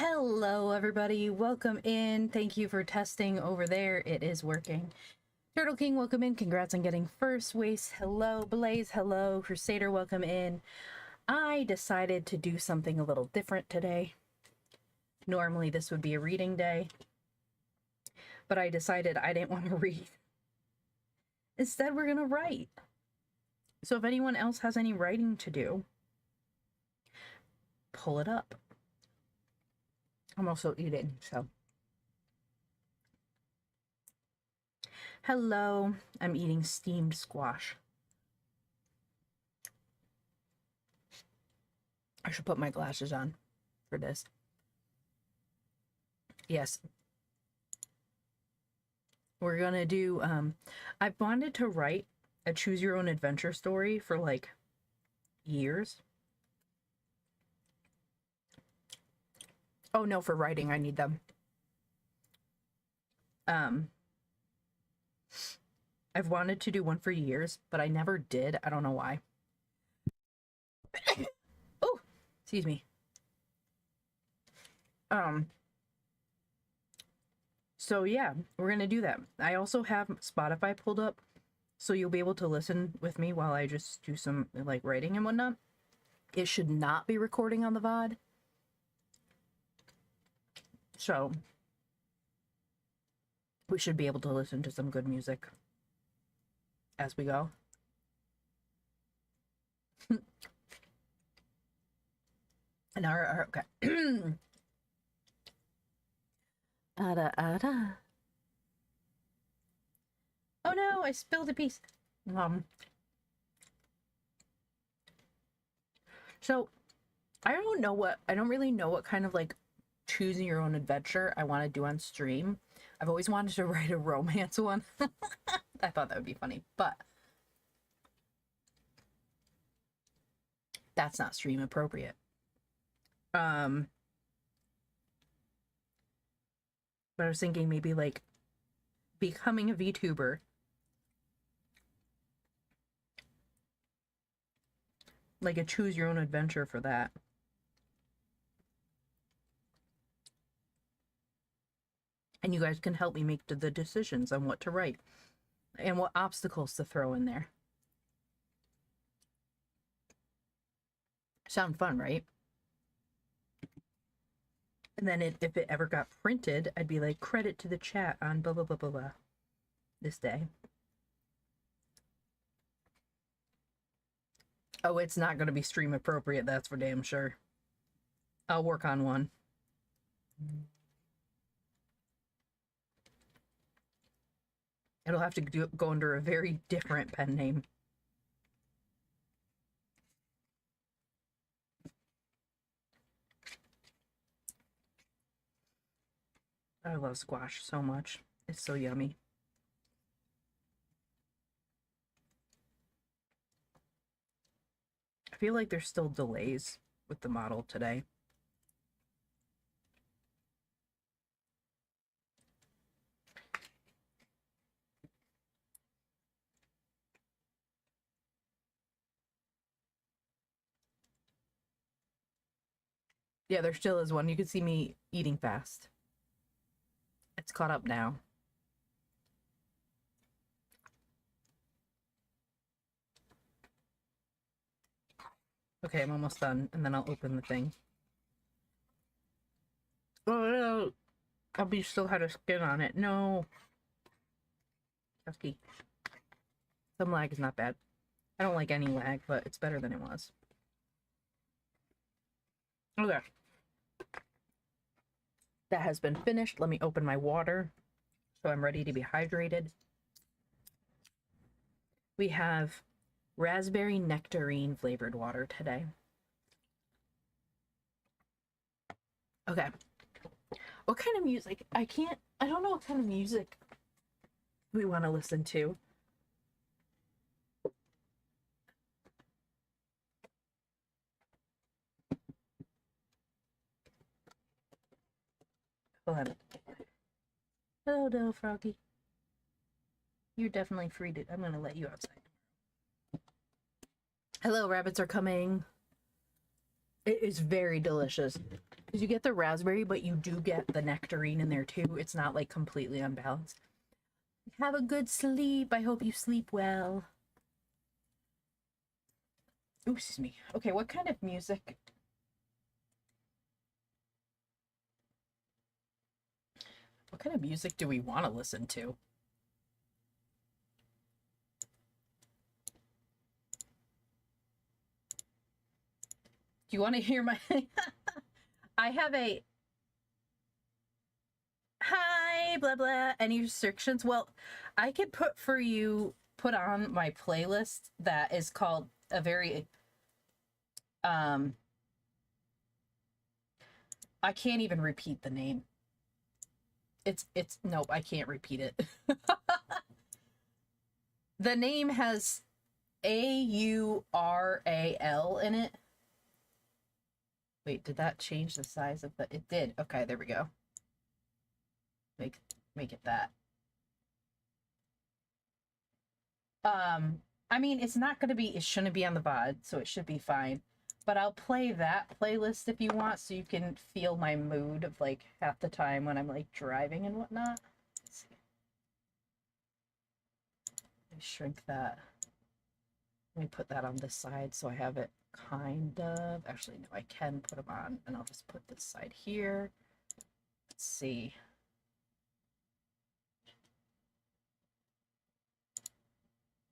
Hello, everybody. Welcome in. Thank you for testing over there. It is working. Turtle King, welcome in. Congrats on getting first. Waste, hello. Blaze, hello. Crusader, welcome in. I decided to do something a little different today. Normally, this would be a reading day, but I decided I didn't want to read. Instead, we're going to write. So if anyone else has any writing to do, pull it up. I'm also eating, so. Hello, I'm eating steamed squash. I should put my glasses on for this. Yes. We're gonna do, I've wanted to write a choose your own adventure story for like years. Oh no, for writing I need them. I've wanted to do one for years, but I never did. I don't know why. Oh, excuse me. So yeah, we're gonna do that. I also have Spotify pulled up, so you'll be able to listen with me while I just do some like writing and whatnot. It should not be recording on the VOD. So we should be able to listen to some good music as we go. And okay. Ada. Oh no, I spilled a piece. So I don't really know what kind of like choosing your own adventure I want to do on stream. I've always wanted to write a romance one. I thought that would be funny, but that's not stream appropriate. But I was thinking maybe like becoming a VTuber. Like a choose your own adventure for that. And you guys can help me make the decisions on what to write and what obstacles to throw in there. Sound fun, right? And then if it ever got printed, I'd be like, credit to the chat on blah, blah, blah, blah, blah this day. Oh, it's not going to be stream appropriate, that's for damn sure. I'll work on one. It'll have to go under a very different pen name. I love squash so much. It's so yummy. I feel like there's still delays with the model today. Yeah, there still is one. You can see me eating fast. It's caught up now. Okay, I'm almost done, and then I'll open the thing. Oh no! Abby still had a skin on it. No! Chusky. Some lag is not bad. I don't like any lag, but it's better than it was. Okay. That has been finished. Let me open my water so I'm ready to be hydrated. We have raspberry nectarine flavored water today. Okay. What kind of music? I don't know what kind of music we want to listen to. Hold on. Hello, Froggy. You're definitely free to. I'm gonna let you outside. Hello, rabbits are coming. It is very delicious. Because you get the raspberry, but you do get the nectarine in there too. It's not like completely unbalanced. Have a good sleep. I hope you sleep well. Ooh, excuse me. Okay, what kind of music? What kind of music do we want to listen to? Do you want to hear my... I have a... Hi, blah, blah. Any restrictions? Well, I could put on my playlist that is called a very... I can't even repeat the name. It's nope, I can't repeat it. The name has AURAL in it. Wait, did that change the size of the... It did. Okay, there we go. Make it that. I mean, it's not gonna be... It shouldn't be on the VOD, so it should be fine. But I'll play that playlist if you want, so you can feel my mood of, like, half the time when I'm, like, driving and whatnot. Let's see. Let me shrink that. Let me put that on this side so I have it kind of... Actually, no, I can put them on, and I'll just put this side here. Let's see.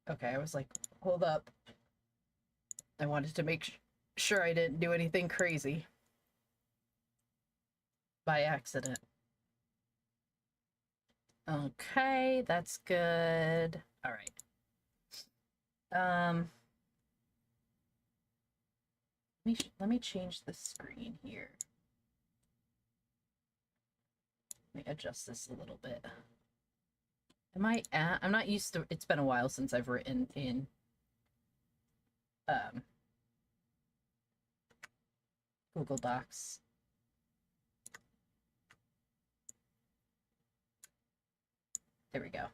Okay, I was like, hold up. I wanted to make sure I didn't do anything crazy by accident. Okay, that's good. All right. Let me change the screen here. Let me adjust this a little bit. I'm not used to... It's been a while since I've written in Google Docs. There we go.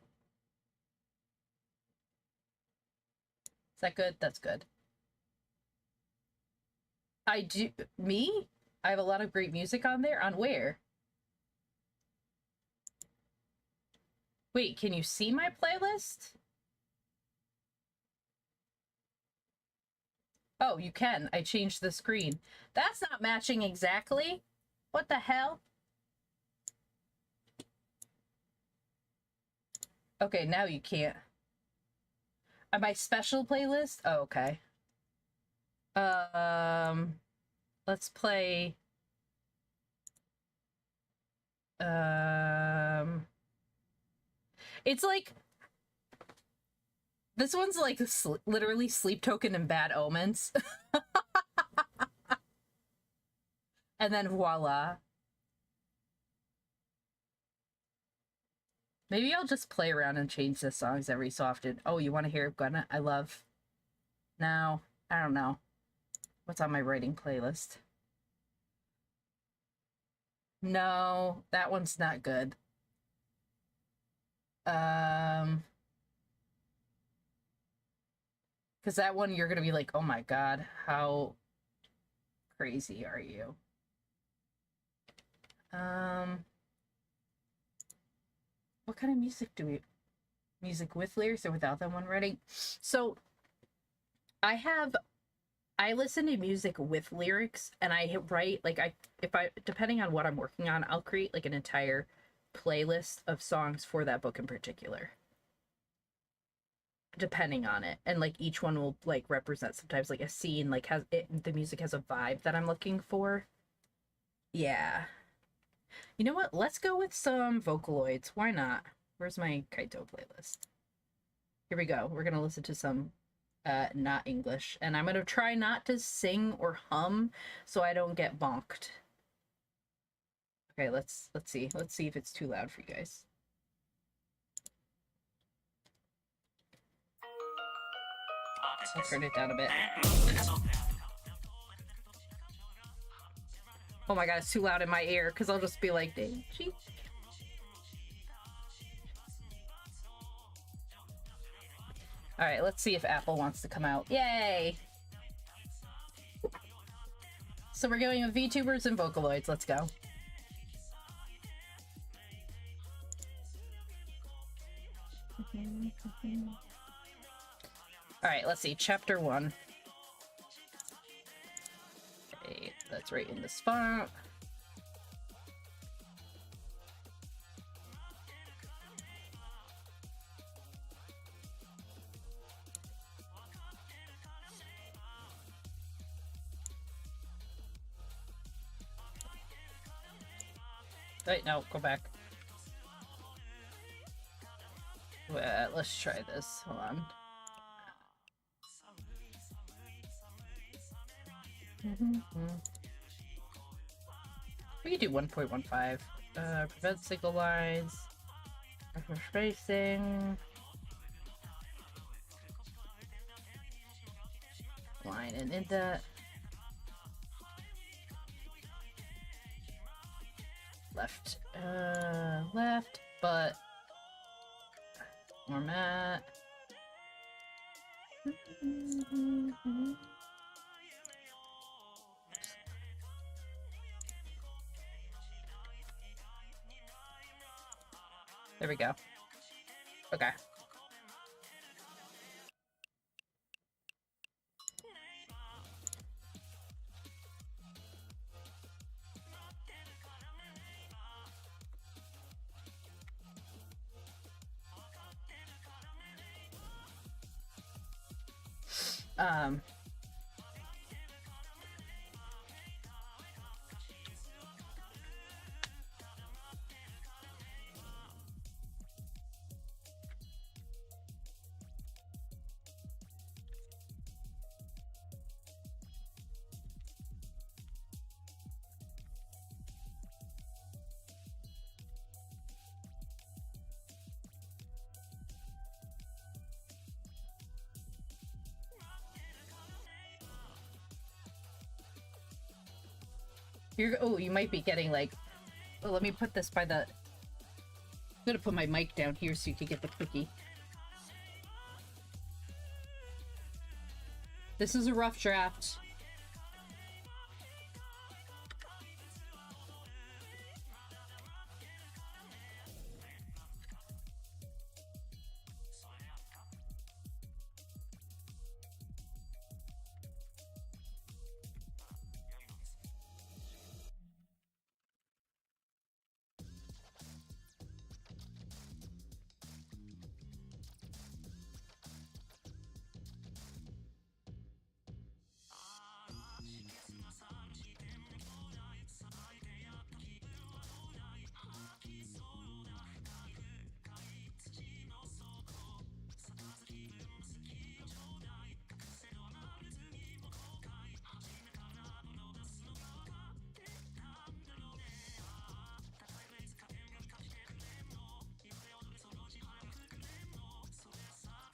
Is that good? That's good. I do... Me? I have a lot of great music on there? On where? Wait, can you see my playlist? Oh, you can. I changed the screen. That's not matching exactly. What the hell? Okay, now you can't. My special playlist? Oh, okay. Let's play... It's like... This one's like literally Sleep Token and Bad Omens. And then voila. Maybe I'll just play around and change the songs every so often. Oh, you want to hear Gonna? I love... No, I don't know. What's on my writing playlist? No, that one's not good. Because that one, you're going to be like, oh my god, how crazy are you? What kind of music do we... Music with lyrics or without them when writing? So, I listen to music with lyrics, and I write, like, depending on what I'm working on, I'll create, like, an entire playlist of songs for that book in particular. Depending on it. And, like, each one will, like, represent sometimes, like, a scene, like, the music has a vibe that I'm looking for. Yeah. You know what? Let's go with some Vocaloids. Why not? Where's my Kaito playlist? Here we go. We're gonna listen to some not English, and I'm gonna try not to sing or hum so I don't get bonked. Okay, let's see if it's too loud for you guys. I'll turn it down a bit. Oh my god, it's too loud in my ear, because I'll just be like, dang, gee. Alright, let's see if Apple wants to come out. Yay! So we're going with VTubers and Vocaloids. Let's go. Alright, let's see. Chapter 1. Okay, that's right in this font. Wait, no, go back. Let's try this. Hold on. We could do 1.15. Prevent single lines. Spacing. Line and indent. Left, but format. There we go. Okay. You might be getting like, oh, let me put this by the, I'm gonna put my mic down here so you can get the cookie. This is a rough draft.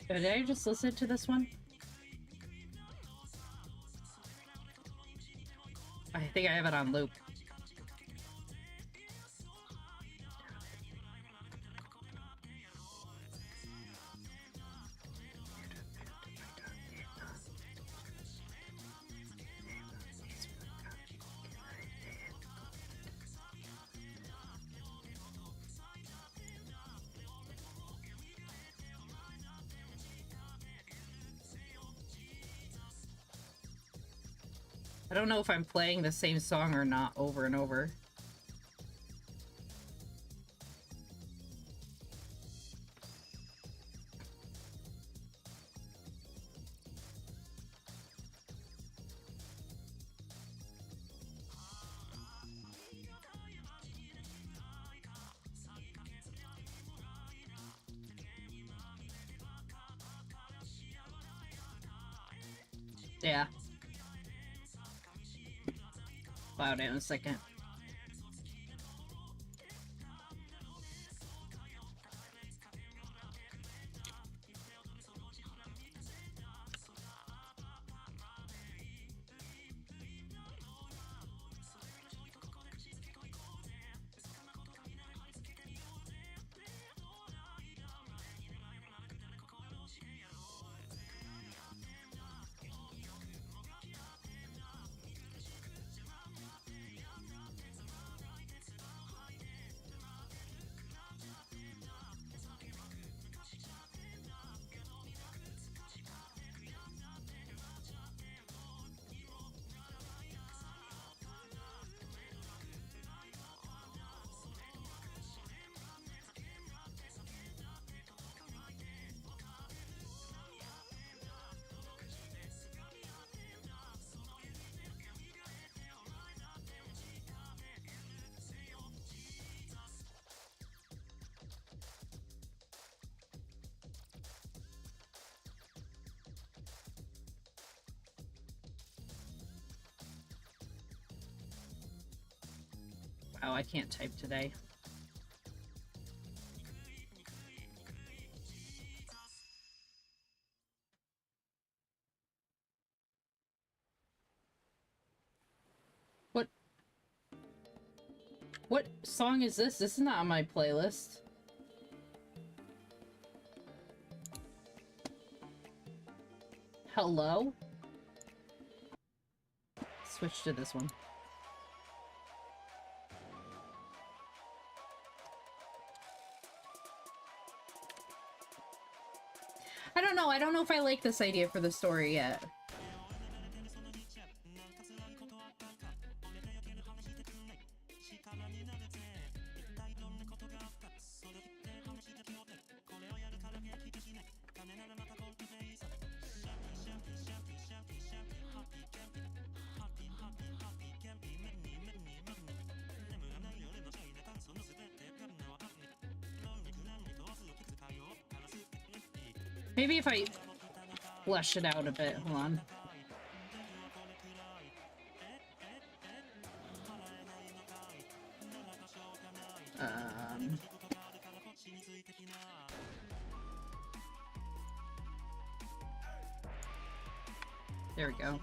Did I just listen to this one? I think I have it on loop. I don't know if I'm playing the same song or not over and over. Yeah. Cloud in a second. Wow, I can't type today. What song is this? This is not on my playlist. Hello? Switch to this one. I don't know. I don't know if I like this idea for the story yet. Maybe if I flesh it out a bit. Hold on. There we go.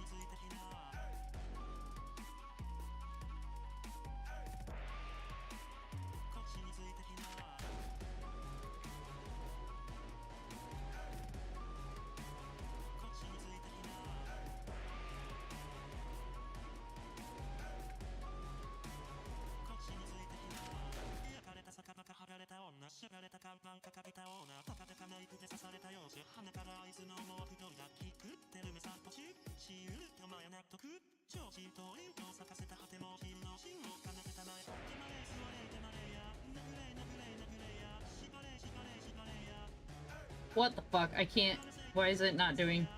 What the fuck? I can't. Why is it not doing?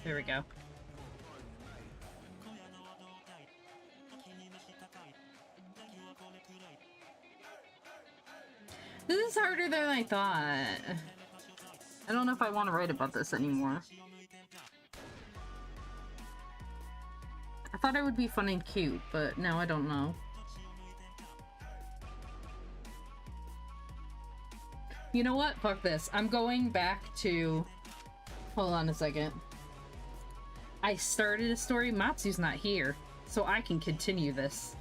There we go. This is harder than I thought. I don't know if I want to write about this anymore. I thought it would be fun and cute, but now I don't know. You know what? Fuck this. I'm going back to... Hold on a second. I started a story. Matsu's not here, so I can continue this.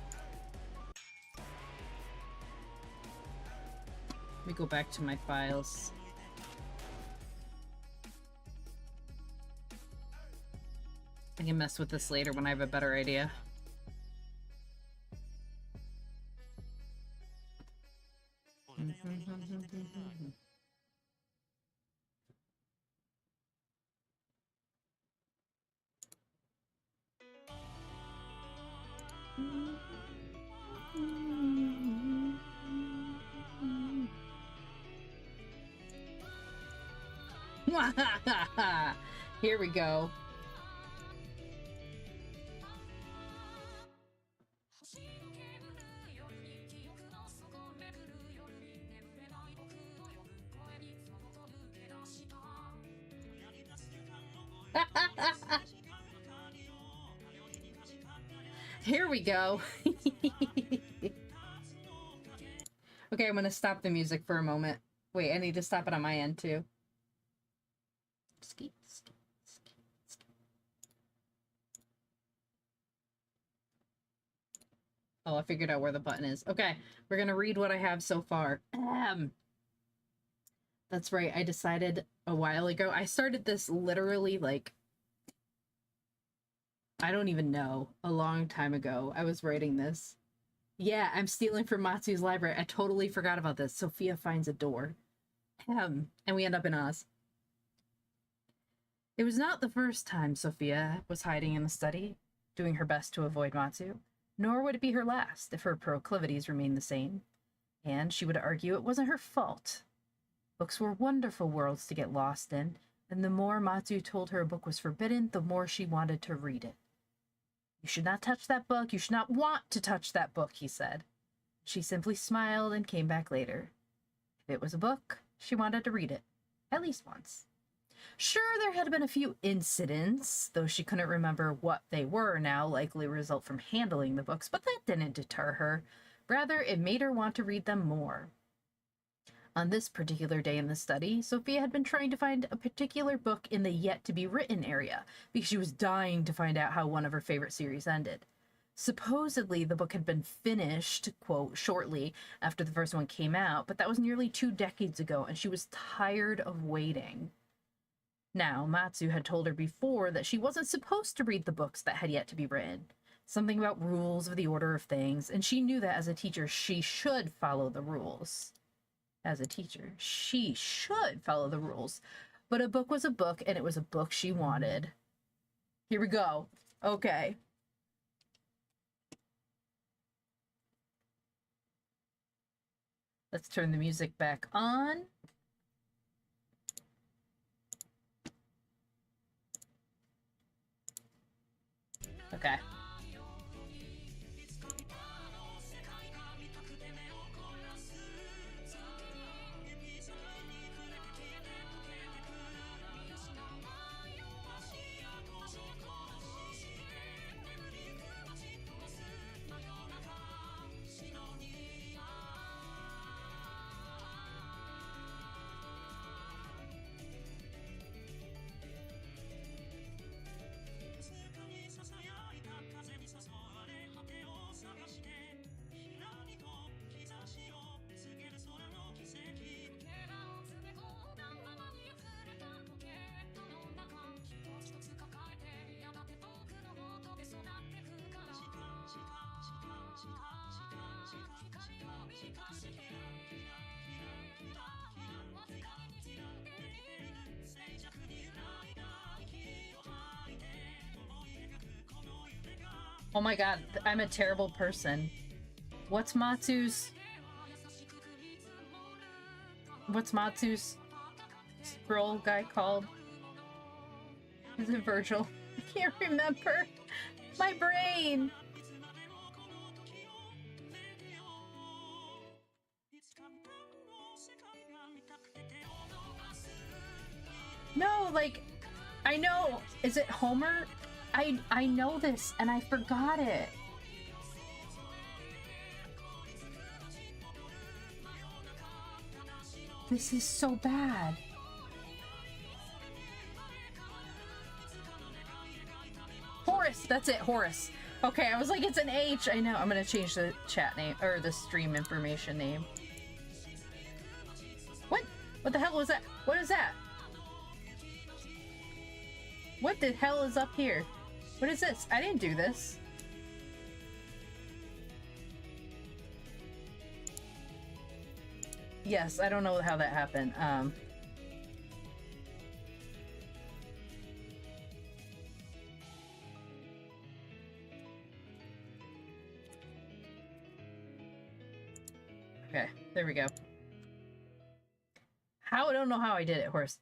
Let me go back to my files. I can mess with this later when I have a better idea. Here we go. Here we go. Okay, I'm gonna stop the music for a moment. Wait, I need to stop it on my end too. Ski, ski, ski, ski. Oh, I figured out where the button is. Okay, we're gonna read what I have so far. That's right, I decided a while ago. I started this literally like, I don't even know, a long time ago. I was writing this. Yeah, I'm stealing from Matsu's library. I totally forgot about this. Sophia finds a door. And we end up in Oz. It was not the first time Sophia was hiding in the study, doing her best to avoid Matsu, nor would it be her last if her proclivities remained the same. And she would argue it wasn't her fault. Books were wonderful worlds to get lost in, and the more Matsu told her a book was forbidden, the more she wanted to read it. You should not touch that book. You should not want to touch that book, he said. She simply smiled and came back later. If it was a book, she wanted to read it, at least once. Sure, there had been a few incidents, though she couldn't remember what they were now, likely result from handling the books, but that didn't deter her. Rather, it made her want to read them more. On this particular day in the study, Sophia had been trying to find a particular book in the yet-to-be-written area, because she was dying to find out how one of her favorite series ended. Supposedly, the book had been finished, quote, shortly after the first one came out, but that was nearly 2 decades ago, and she was tired of waiting. Now, Matsu had told her before that she wasn't supposed to read the books that had yet to be written. Something about rules of the order of things, and she knew that as a teacher, she should follow the rules. As a teacher, she should follow the rules. But a book was a book, and it was a book she wanted. Here we go. Okay. Let's turn the music back on. Okay. Oh my god, I'm a terrible person. What's Matsu's scroll guy called? Is it Virgil? I can't remember. My brain! No, like, I know. Is it Homer? I know this, and I forgot it. This is so bad. Horace, that's it, Horace. Okay, I was like, it's an H. I know. I'm gonna change the chat name, or the stream information name. What? What the hell was that? What is that? What the hell is up here? What is this? I didn't do this. Yes, I don't know how that happened. Okay, there we go. I don't know how I did it, Horse.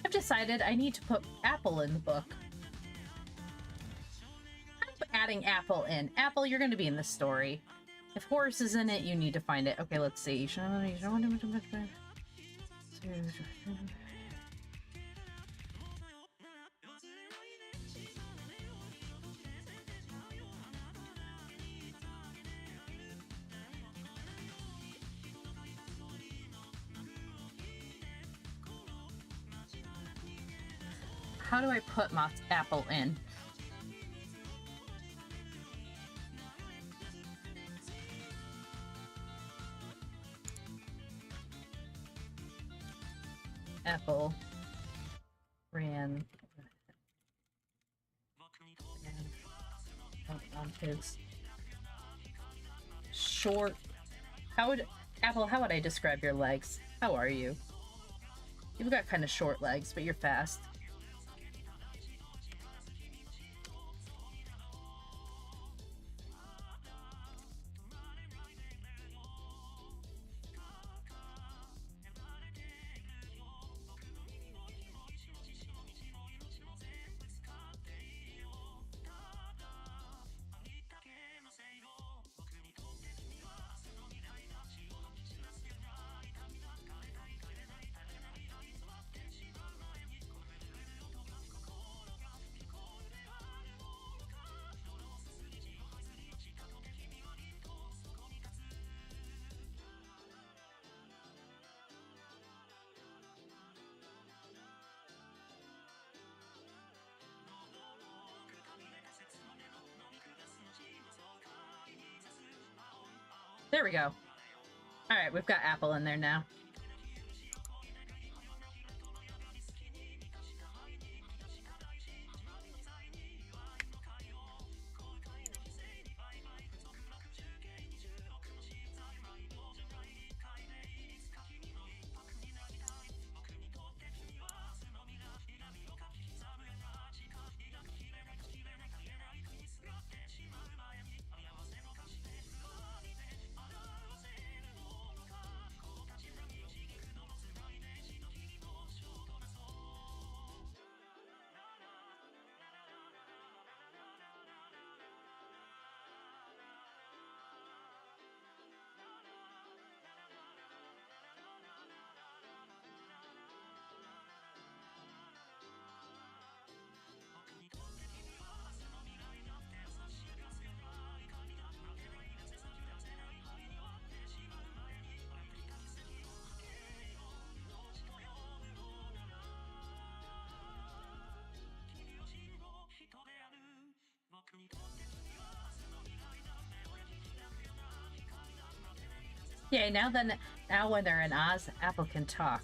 I've decided I need to put Apple in the book. I'm adding Apple in. Apple, you're going to be in the story. If Horace is in it, you need to find it. Okay, let's see. How do I put my Apple in? Apple ran on his short. How would Apple? How would I describe your legs? How are you? You've got kind of short legs, but you're fast. There we go. All right, we've got Apple in there now. Yeah, now when they're in Oz, Apple can talk.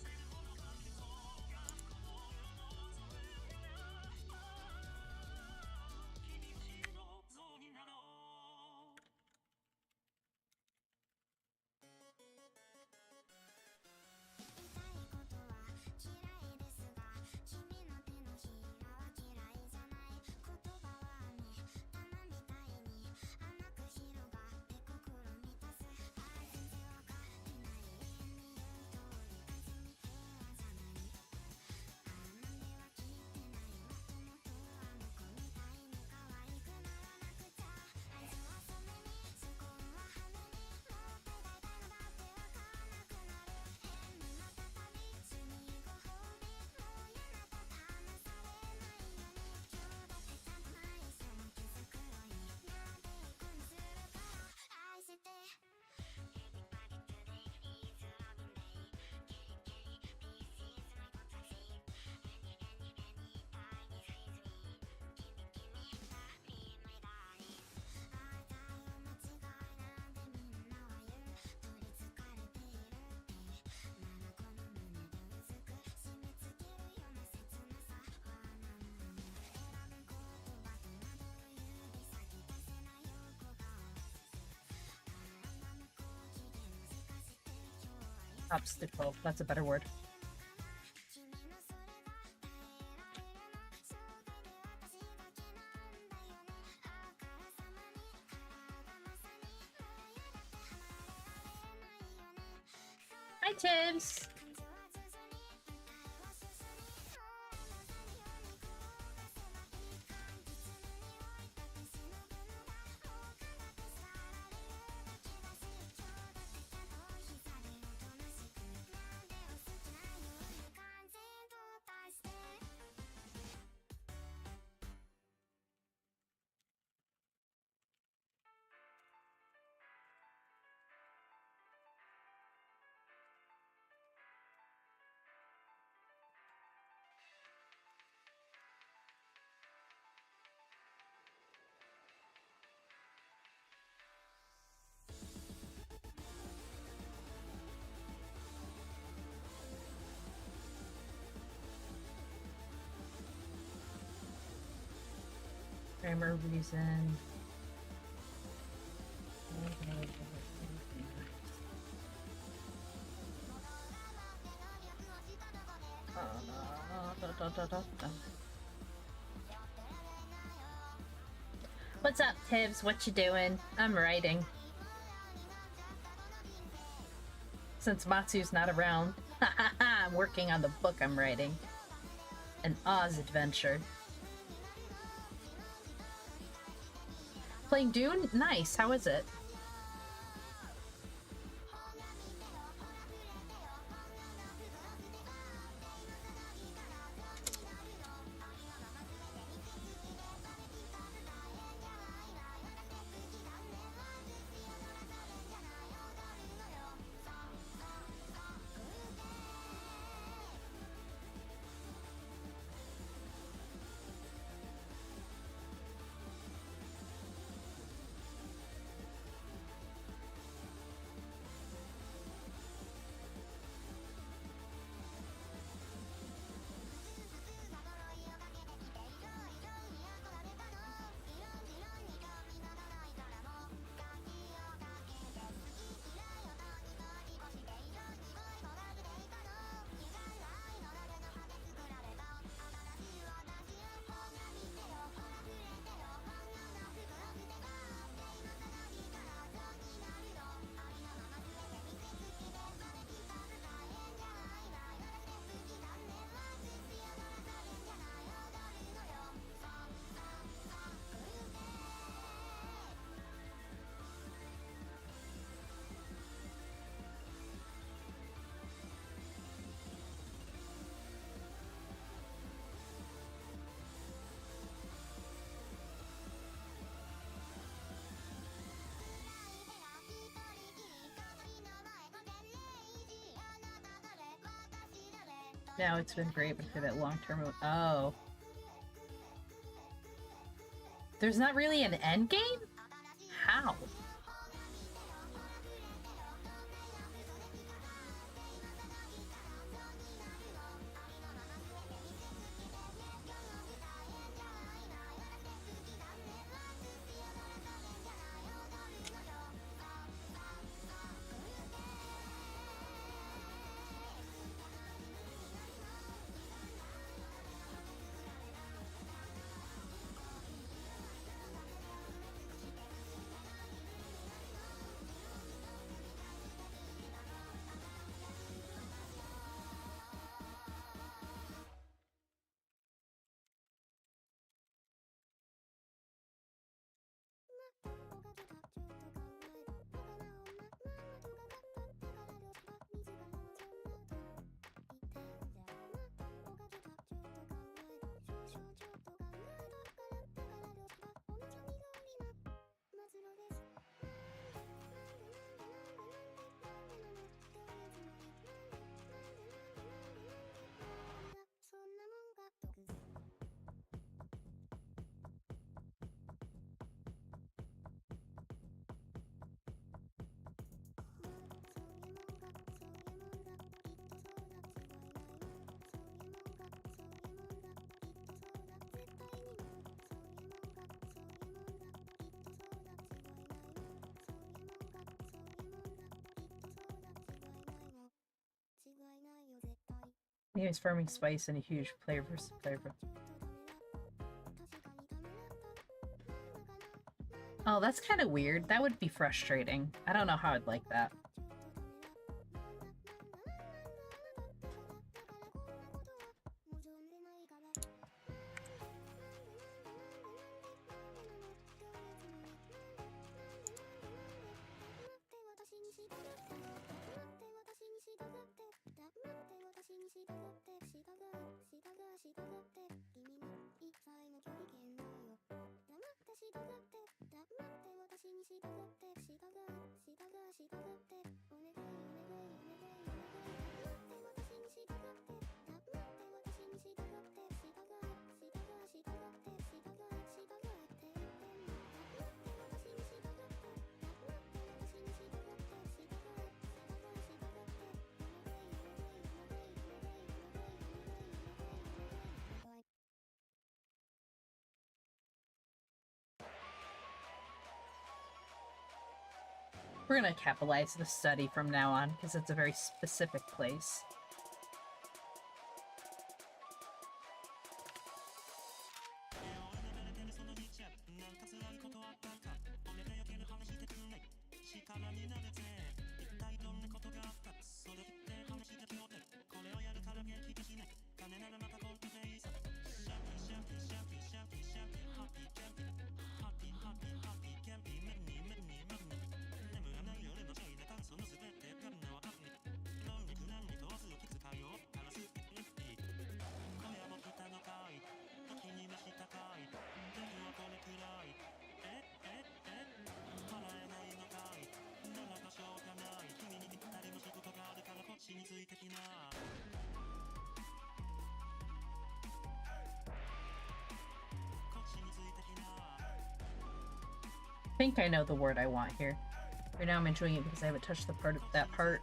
Obstacle. That's a better word. Hi, Tibbs. Grammar reason. What's up, Tibbs? What you doing? I'm writing. Since Matsu's not around, I'm working on the book I'm writing. An Oz adventure. Playing Dune? Nice. How is it? Now it's been great, but for that long term. Oh. There's not really an end game? How? He was farming spice and a huge player versus player. Oh, that's kind of weird. That would be frustrating. I don't know how I'd like that. We're gonna capitalize the study from now on, because it's a very specific place. I think I know the word I want here. Right now I'm enjoying it because I haven't touched that part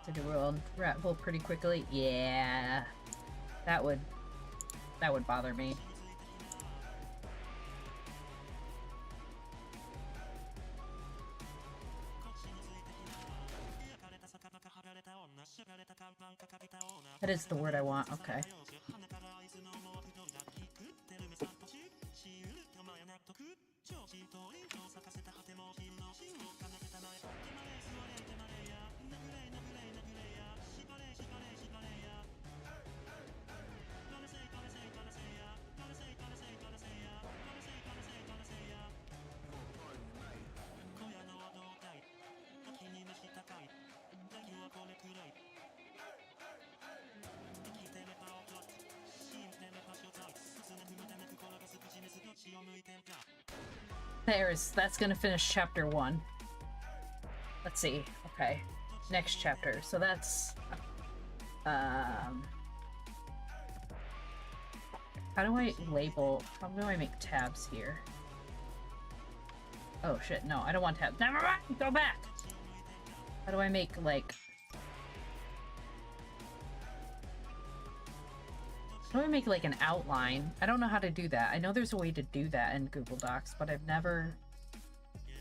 to do a rat hole pretty quickly. Yeah, that would bother me. That is the word I want. Okay. That's gonna finish chapter 1. Let's see. Okay. Next chapter. So that's how do I label? How do I make tabs here? Oh shit, no, I don't want tabs. Never mind! Go back! How do I make, like... How do I make, like, an outline? I don't know how to do that. I know there's a way to do that in Google Docs, but I've never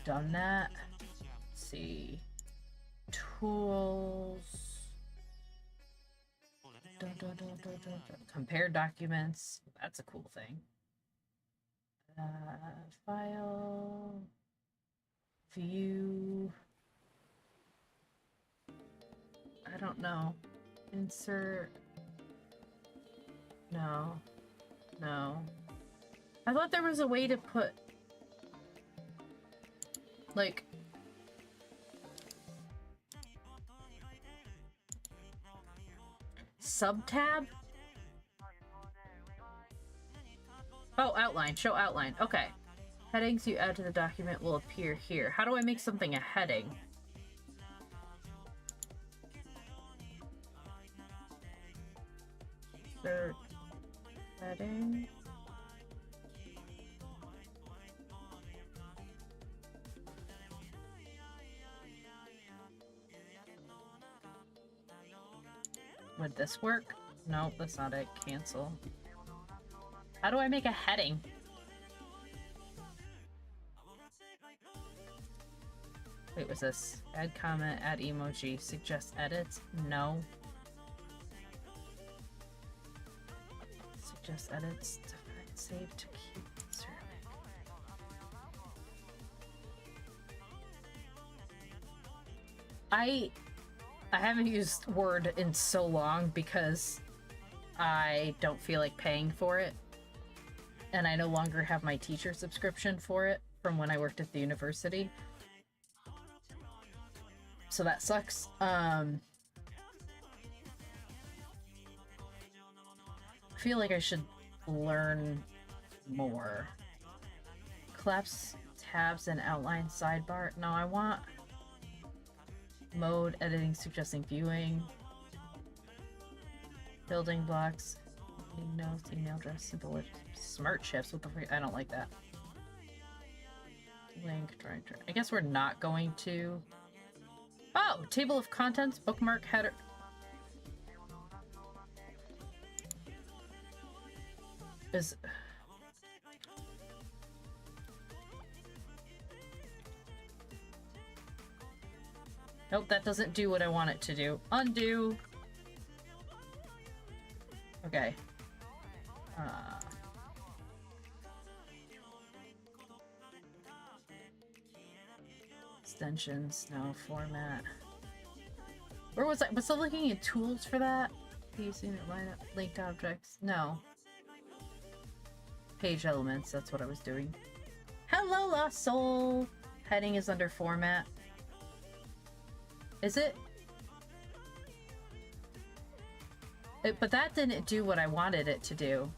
done that. Let's see. Tools. Compare documents. That's a cool thing. File. View. I don't know. Insert. No. No. I thought there was a way to put... like... Sub-tab? Oh, outline. Show outline. Okay. Headings you add to the document will appear here. How do I make something a heading? Insert heading. Would this work? No, that's not it. Cancel. How do I make a heading? Wait, what's this? Add comment, add emoji, suggest edits? No. suggest edits to save to keep serving. I haven't used Word in so long because I don't feel like paying for it. And I no longer have my teacher subscription for it from when I worked at the university. So that sucks. I feel like I should learn more. Collapse tabs and outline sidebar. No, I want mode, editing, suggesting viewing, building blocks, notes, email address, simple smart shifts. What the freak? I don't like that. Link, director. I guess we're not going to. Oh, table of contents, bookmark, header. Is nope, that doesn't do what I want it to do. Undo. Okay. Extensions, no format. Where was I? Was I looking at tools for that? Using lineup, linked objects. No. Page elements. That's what I was doing. Hello, Lost Soul. Heading is under format. Is it? But that didn't do what I wanted it to do.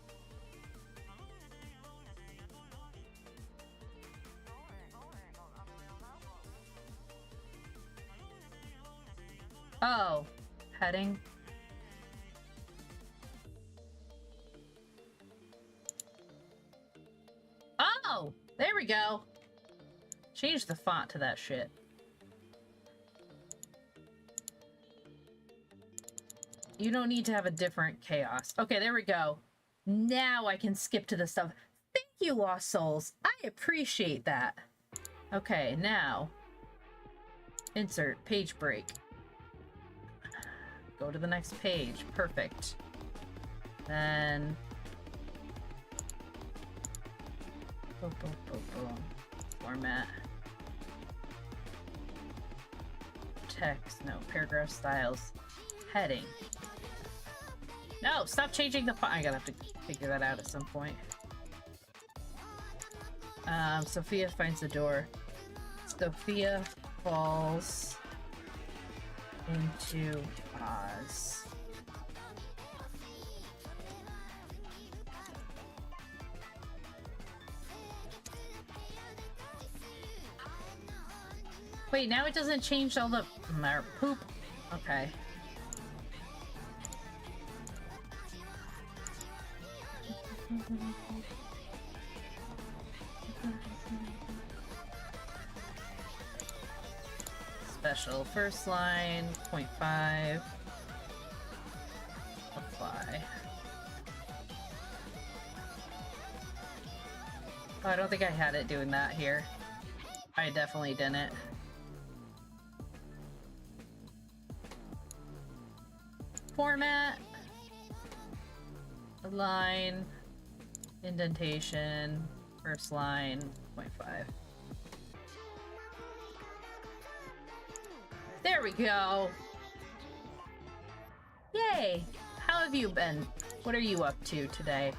Oh, heading. Oh, there we go. Change the font to that shit. You don't need to have a different chaos. Okay, there we go. Now I can skip to the stuff. Thank you, Lost Souls. I appreciate that. Okay, now. Insert, page break. Go to the next page. Perfect. Then... boom, boom, boom, boom. Format. Text, no. Paragraph styles. Heading. No, stop changing the font. I'm gonna have to figure that out at some point. Sophia finds the door. Sophia falls into Oz. Wait, now it doesn't change all the poop. Okay. Special first line, 0.5. Apply. Oh, I don't think I had it doing that here. I definitely didn't. Format. Line. Indentation. First line, 0.5. There we go. Yay! How have you been? What are you up to today?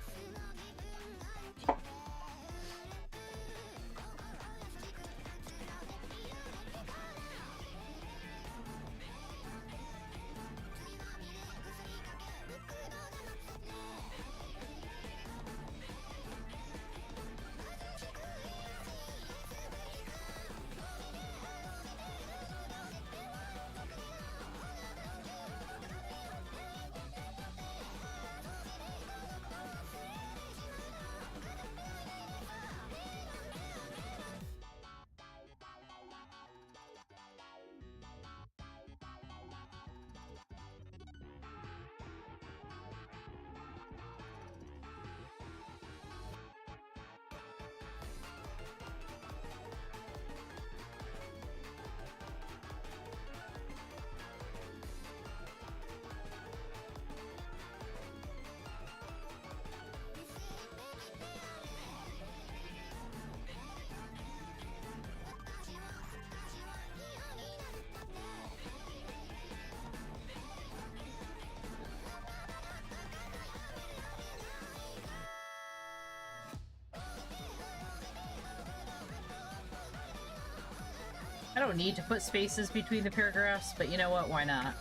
don't need to put spaces between the paragraphs, but you know what? Why not?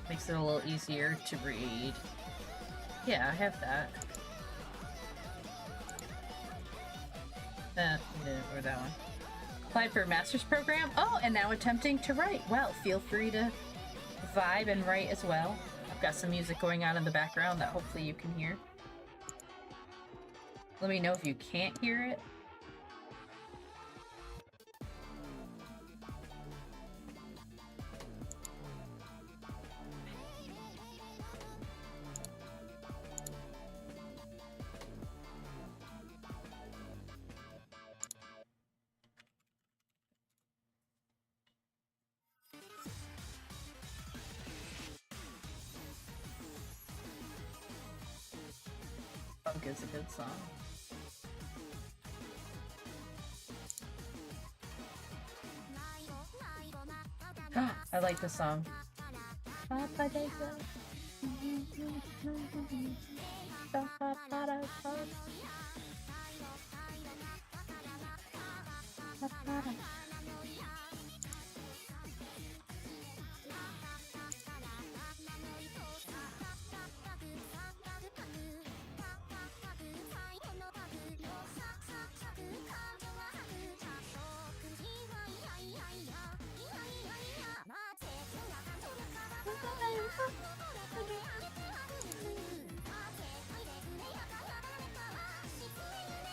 Makes it a little easier to read. Yeah, I have that. Or that one. Applied for a master's program? Oh, and now attempting to write. Well, feel free to vibe and write as well. I've got some music going on in the background that hopefully you can hear. Let me know if you can't hear it. Funk is a good song. I like the song.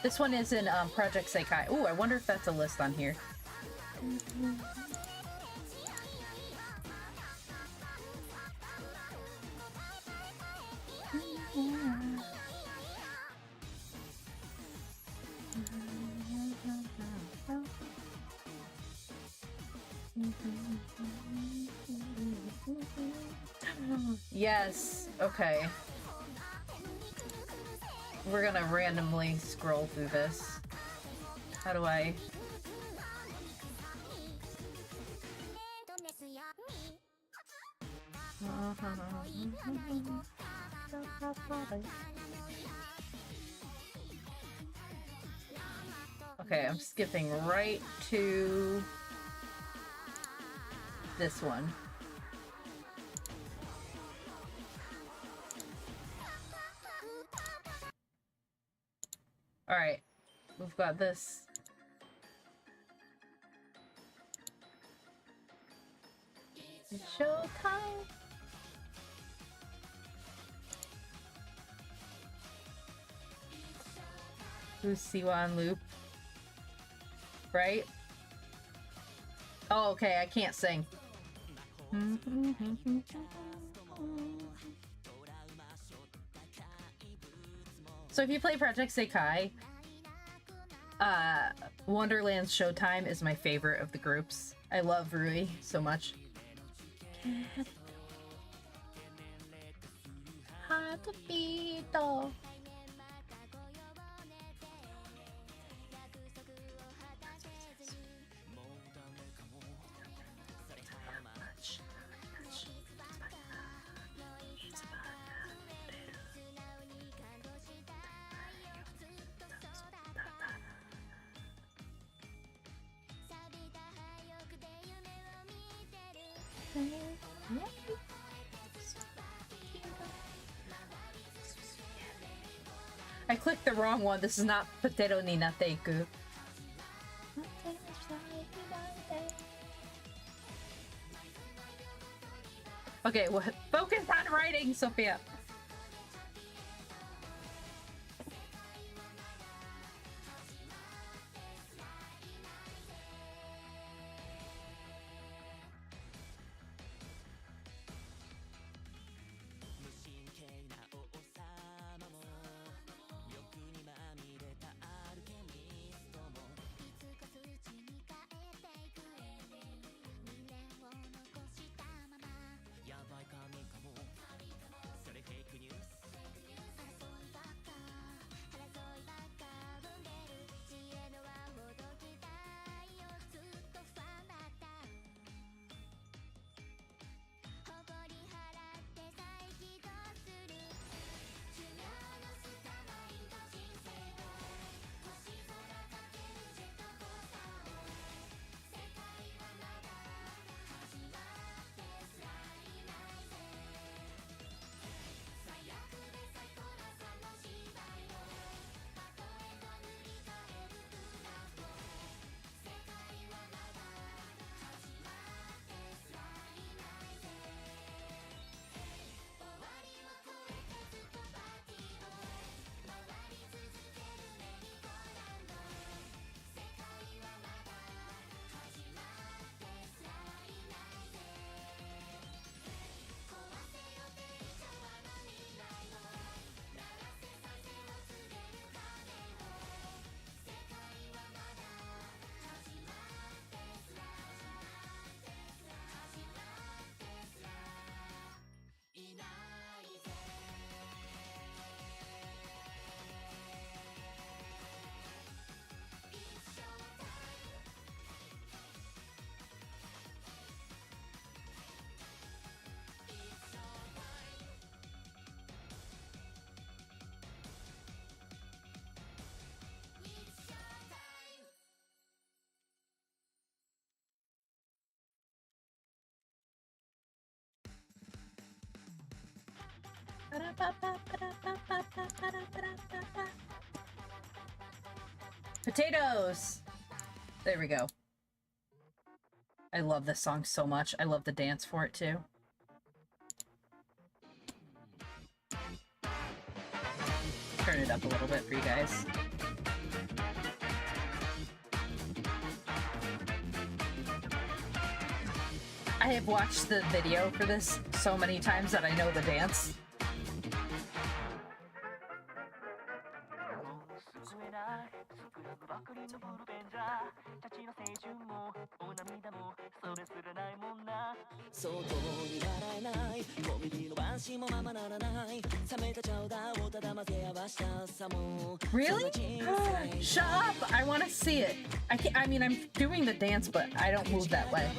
This one is in Project Sekai. Ooh, I wonder if that's a list on here. Yes, okay. We're gonna randomly scroll through this. How do I... Okay, I'm skipping right to this one. Alright, we've got this. It's showtime! Who's Siwa on loop? Right? Oh, okay, I can't sing. So if you play Project Sekai, Wonderland's Showtime is my favorite of the groups. I love Rui so much. I clicked the wrong one. This is not Potato ni Nateiku. Okay, well, focus on writing, Sophia. Potatoes! There we go. I love this song so much. I love the dance for it too. Turn it up a little bit for you guys. I have watched the video for this so many times that I know the dance. Really? Shut up! I want to see it. I mean, I'm doing the dance, but I don't move that way.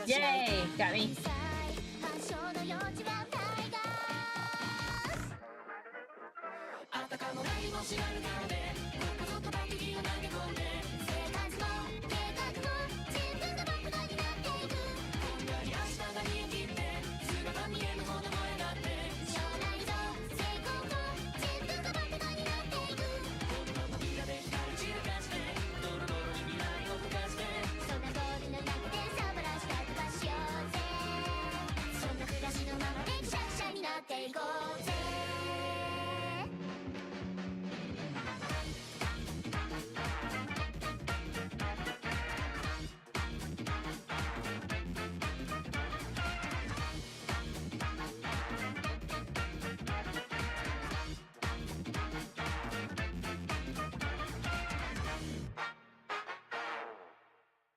Yay! Got me.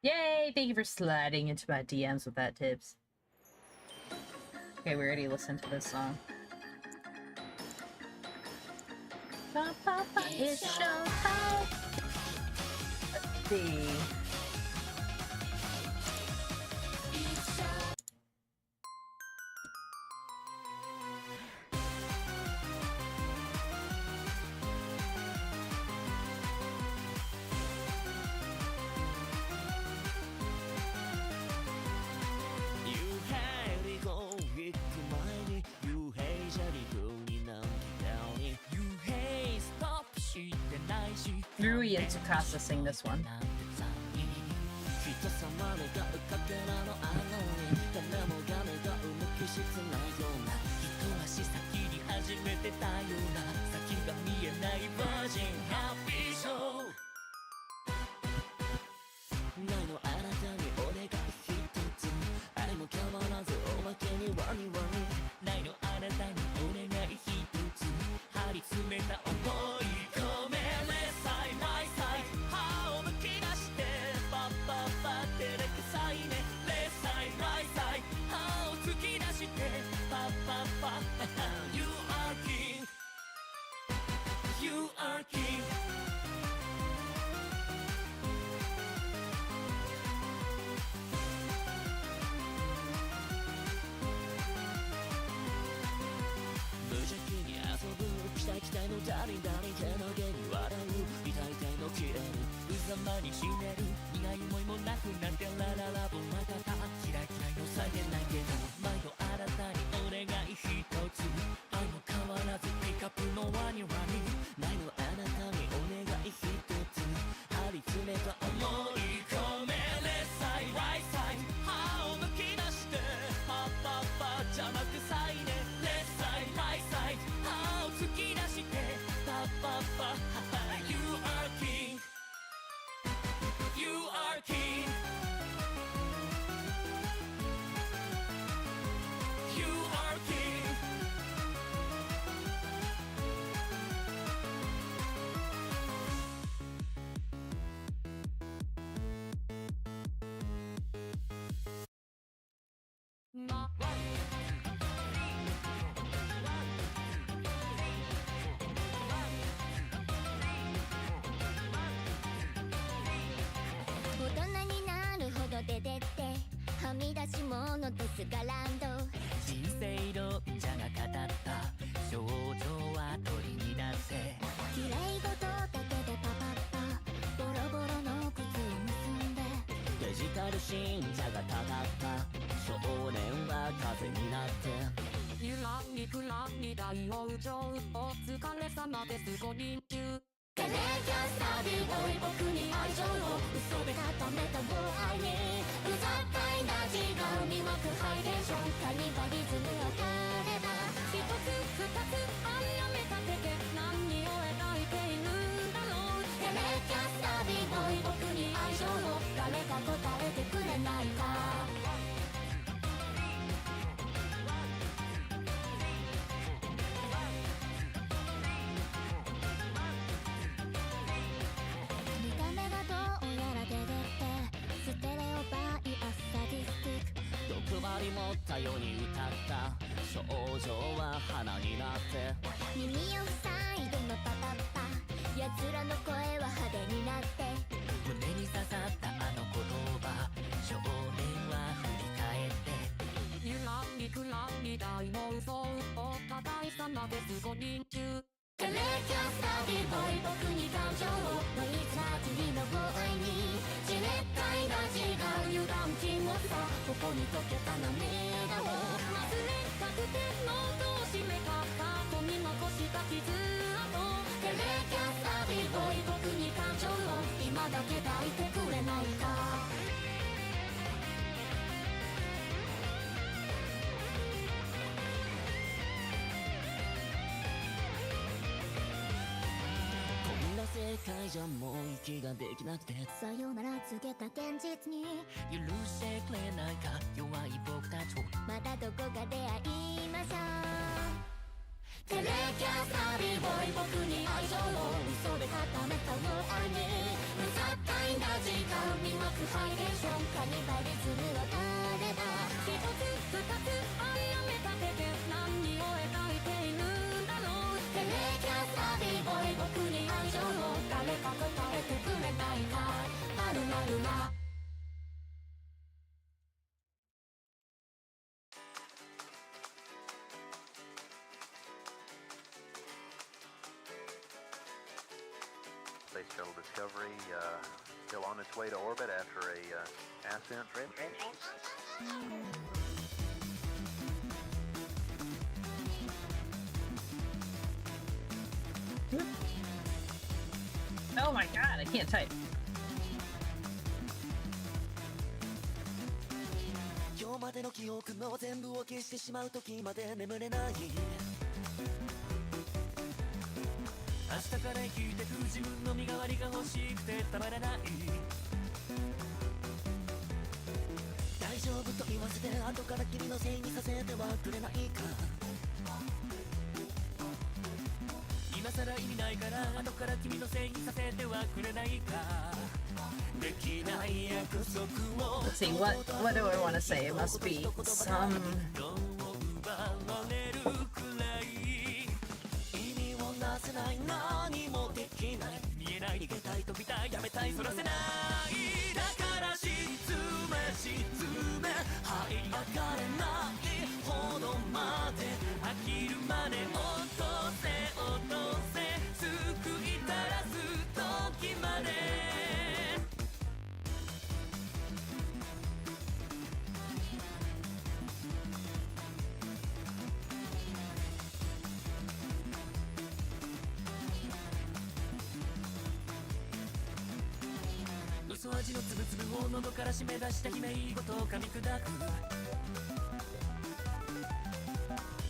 Yay! Thank you for sliding into my DMs with that, Tibbs. Okay, we already listened to this song. It's showtime! Let's see. Rui and Tsukasa sing this one. You are king. You are king. You are king. You are king. Ma 大人になるほど出てってはみ出し物ですがランド人生論者が語った症状は鳥になって綺麗事だけでパパッパボロボロの靴を結んでデジタル信者が語った少年は風になってゆらりくらり大往生お疲れ様です5人中テレキャスタディボーイ僕に愛情を嘘で固めたボーイにうざったいな違う魅惑ハイテンションカニバリズムを変えれば一つ二つあやめたてて何を描いているんだろうテレキャスタディボーイ僕に愛情を誰か答えてくれないか見た目がどうやら出てってステレオバイアスタティスティック欲張り持ったように歌った症状は花になって耳を塞いでもパパッパ奴らの声は派手になって胸に刺さったあの言葉少年は振り返ってゆらりくらり大妄想お互い様です5人中テレキャスタディボーイ僕に感情をノイズな次のボーイにじれったいが違う油断禁をさここに溶けた涙を忘れたくてノートを閉めた過去に残した傷跡テレキャスタディボーイ僕に感情を今だけ抱いてくれないかこんな世界じゃもう息ができなくてさよなら告げた現実に許してくれないか弱い僕たちをまたどこかで会いましょうテレキャスタディボーイ僕に愛情を嘘で固めたボーイにうざったいんだ違う魅惑ハイテンションカニバリズムを変えれば一つ二つあやめたてて何を描いているんだろうテレキャスタディボーイ僕に愛情を誰か答えてくれないかまるまるなSpace Shuttle Discovery still on its way to orbit after a ascent trip. Oh my god, I can't type. 今日までの記憶の全部を消してしまう時まで眠れない明日から生きてく自分の身代わりが欲しくてたまらない大丈夫と言わせて後から君のせいにさせてはくれないか今さら意味ないから後から君のせいにさせてはくれないかできない約束を Let's see, what do I want to say? It must be some... せない何もできない見えない逃げたい飛びたいやめたいそらせないだから沈め沈め這い上がれないほどまで飽きるまで落とせ落とせ救いたらす時まで嘘味のつぶつぶを喉から締め出した悲鳴ごと噛み砕く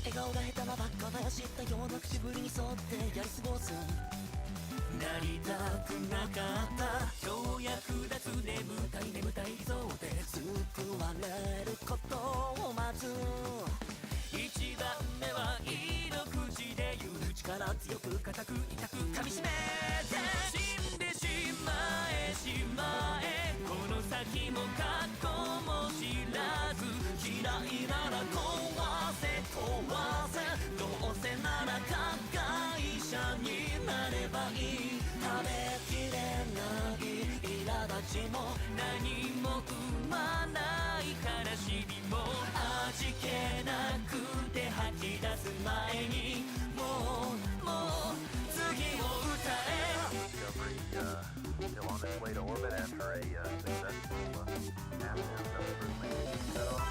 笑顔が下手なばっかな知ったような口ぶりに沿ってやり過ごすいたくなかったようやく立つ眠たい眠たいそうで救われることを待つ一番目は胃の口で言う力強く固く痛く噛みしめて死んでしまえしまえこの先も過去も知らず嫌いなら壊せ壊せどうせなら加害者になればいい食べきれない苛立ちも何も生まない悲しみも味気なくて吐き出す前にもう次を歌え Discovery still on its way to orbit after a successful pass of the first maiden cutoff.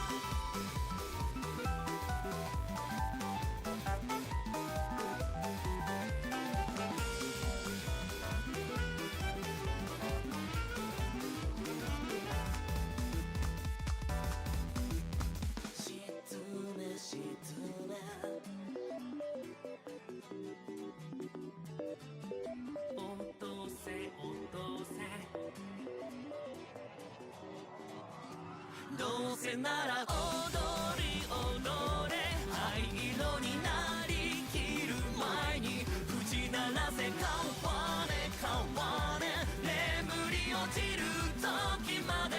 「どうせなら踊り踊れ灰色になりきる前に吹き鳴らせ変われ変われ眠り落ちる時まで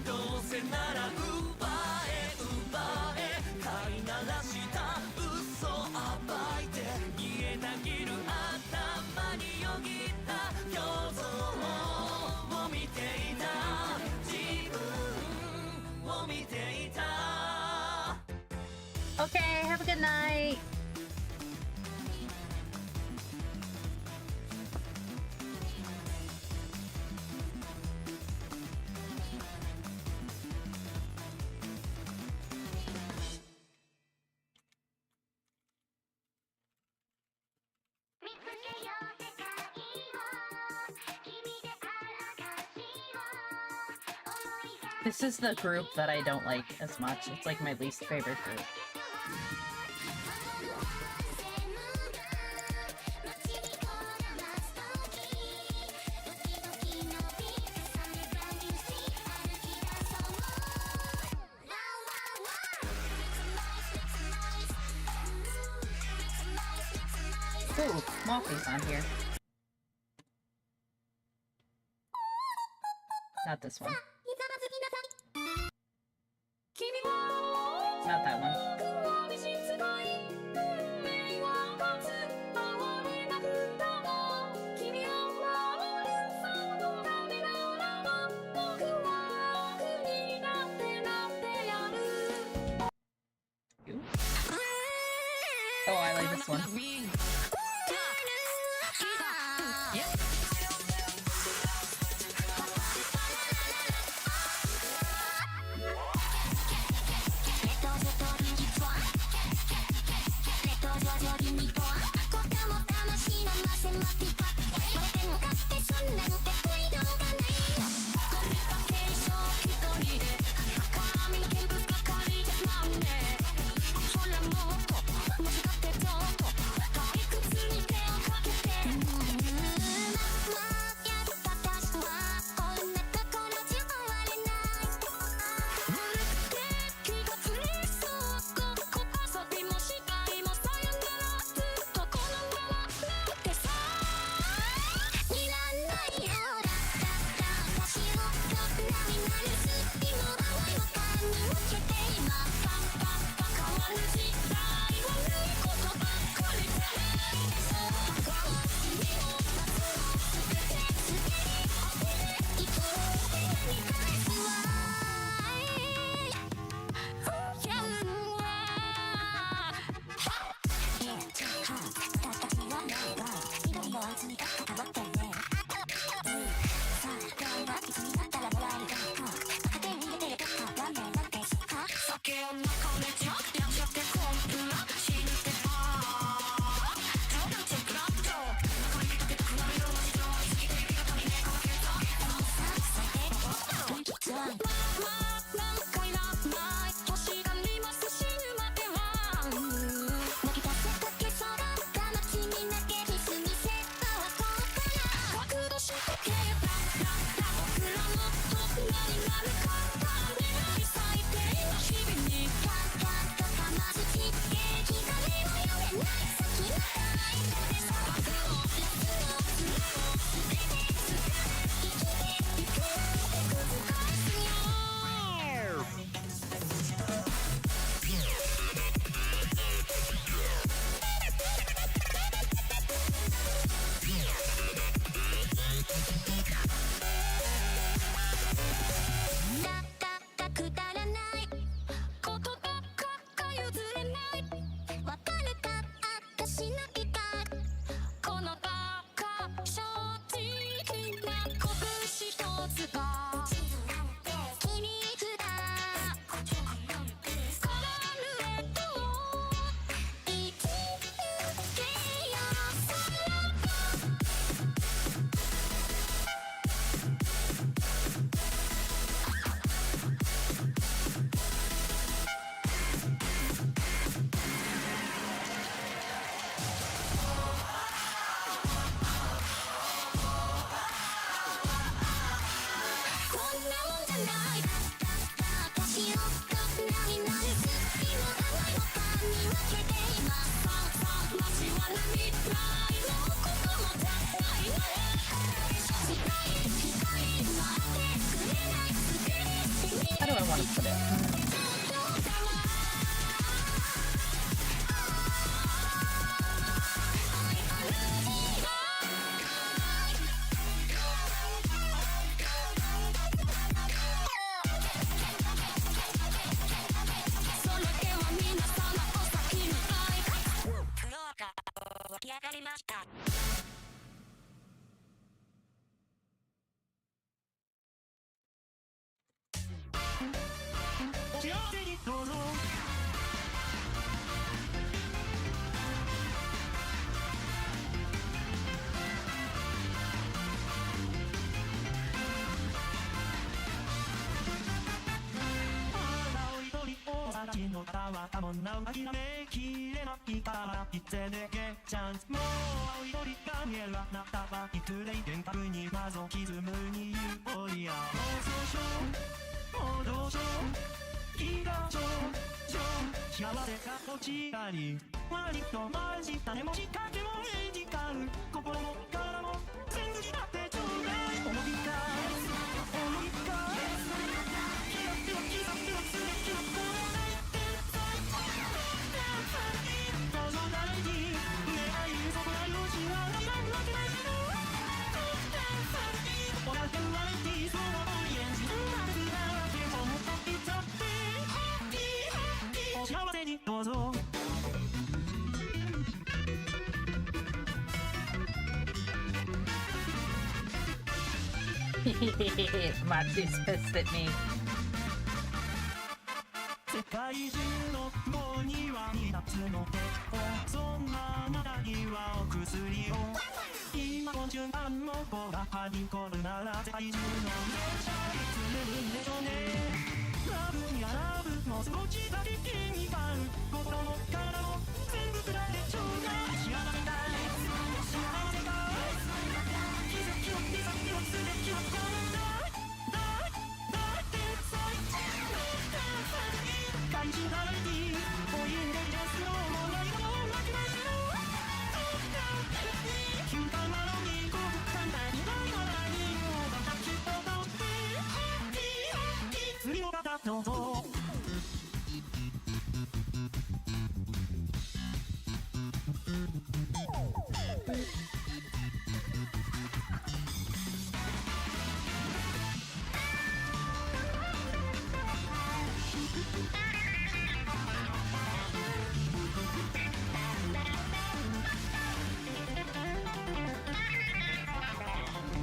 どうせなら奪え奪え飼いならした嘘暴いて煮えたぎる頭によぎった表情を見ていた自分を見ていた Okay, have a good night. This is the group that I don't like as much. It's like my least favorite group. Ooh, Malfi's on here. Not this one. Not that one. Oh, I like this one. want to put it. Matsu's pissed at me. 世界中の棒には2つの手をそんなあなたにはお薬を今の順番の子がはびこるなら世界中の列車いつめるんでしょうねラブにはラブも少しだけケミカル心も体も全部くらいでちょうだい幸せだい幸せだい奇跡を奇跡をすべきはこの感じられているお湯でですのもないことをなくないの休暇なのにこう簡単にならないのがたきととって次の方どうぞ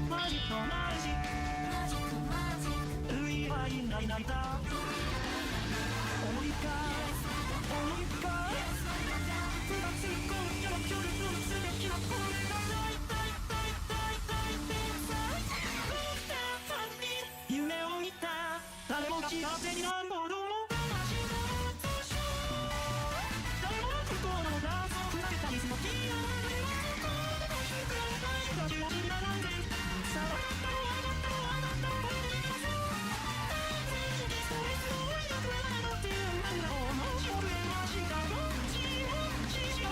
マジックマジックマジック類はいないないだ思いか思いかプラスコンキャラキョルのすべきはこれが大大大大大天才夢を見た誰もが幸せになるほども話がとしょ誰もが不幸なのだそうふざけたりすの気がないラジオにならんでさああなたもあなたもあなたもこれでいきますよストレスを追いなくなるのってなんだろうもし俺は死んだどっちを幸せに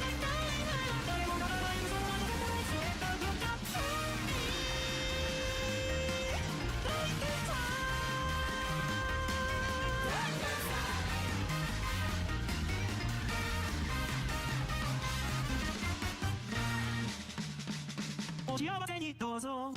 なりたいな誰もならない嘘のあなたもそれがどっかつ大天才お幸せにどうぞ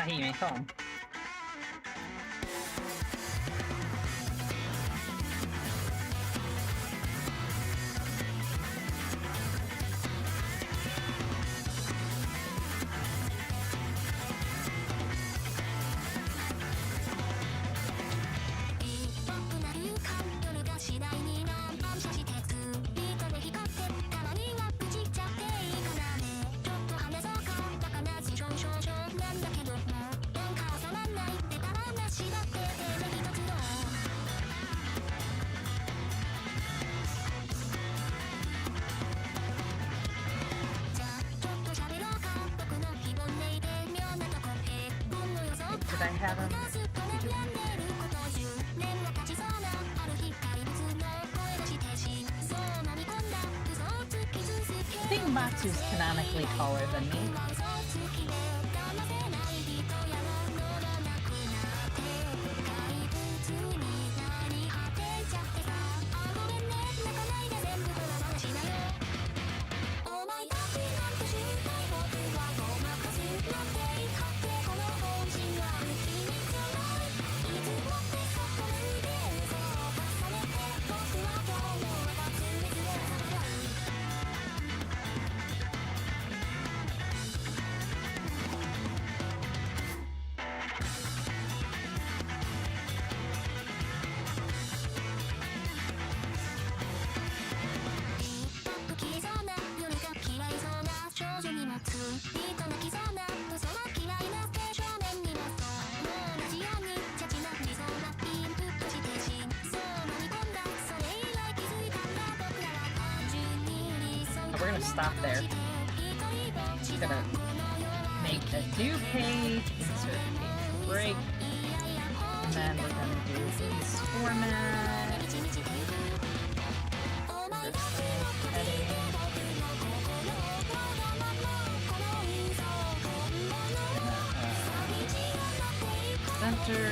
Hime, kom. Did I have him? I think Matsu's canonically taller than me. We're gonna stop there. Just gonna make a new page, insert page break, and then we're gonna do this format. Heading. Center.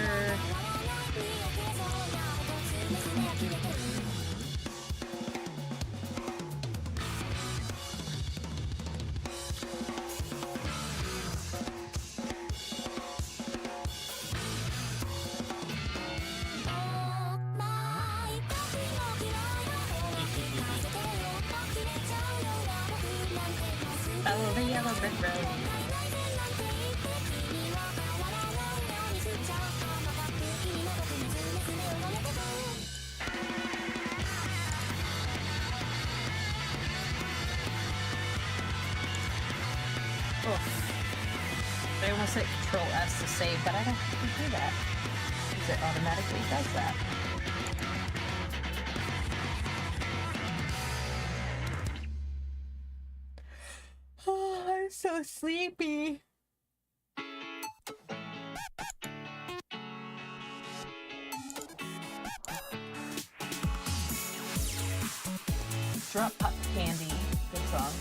Follow the yellow brick road. Oh. I almost hit Control S to save, but I don't have to do that. Because it automatically does that. Oh, I'm so sleepy. Drop Pop Candy. Good song.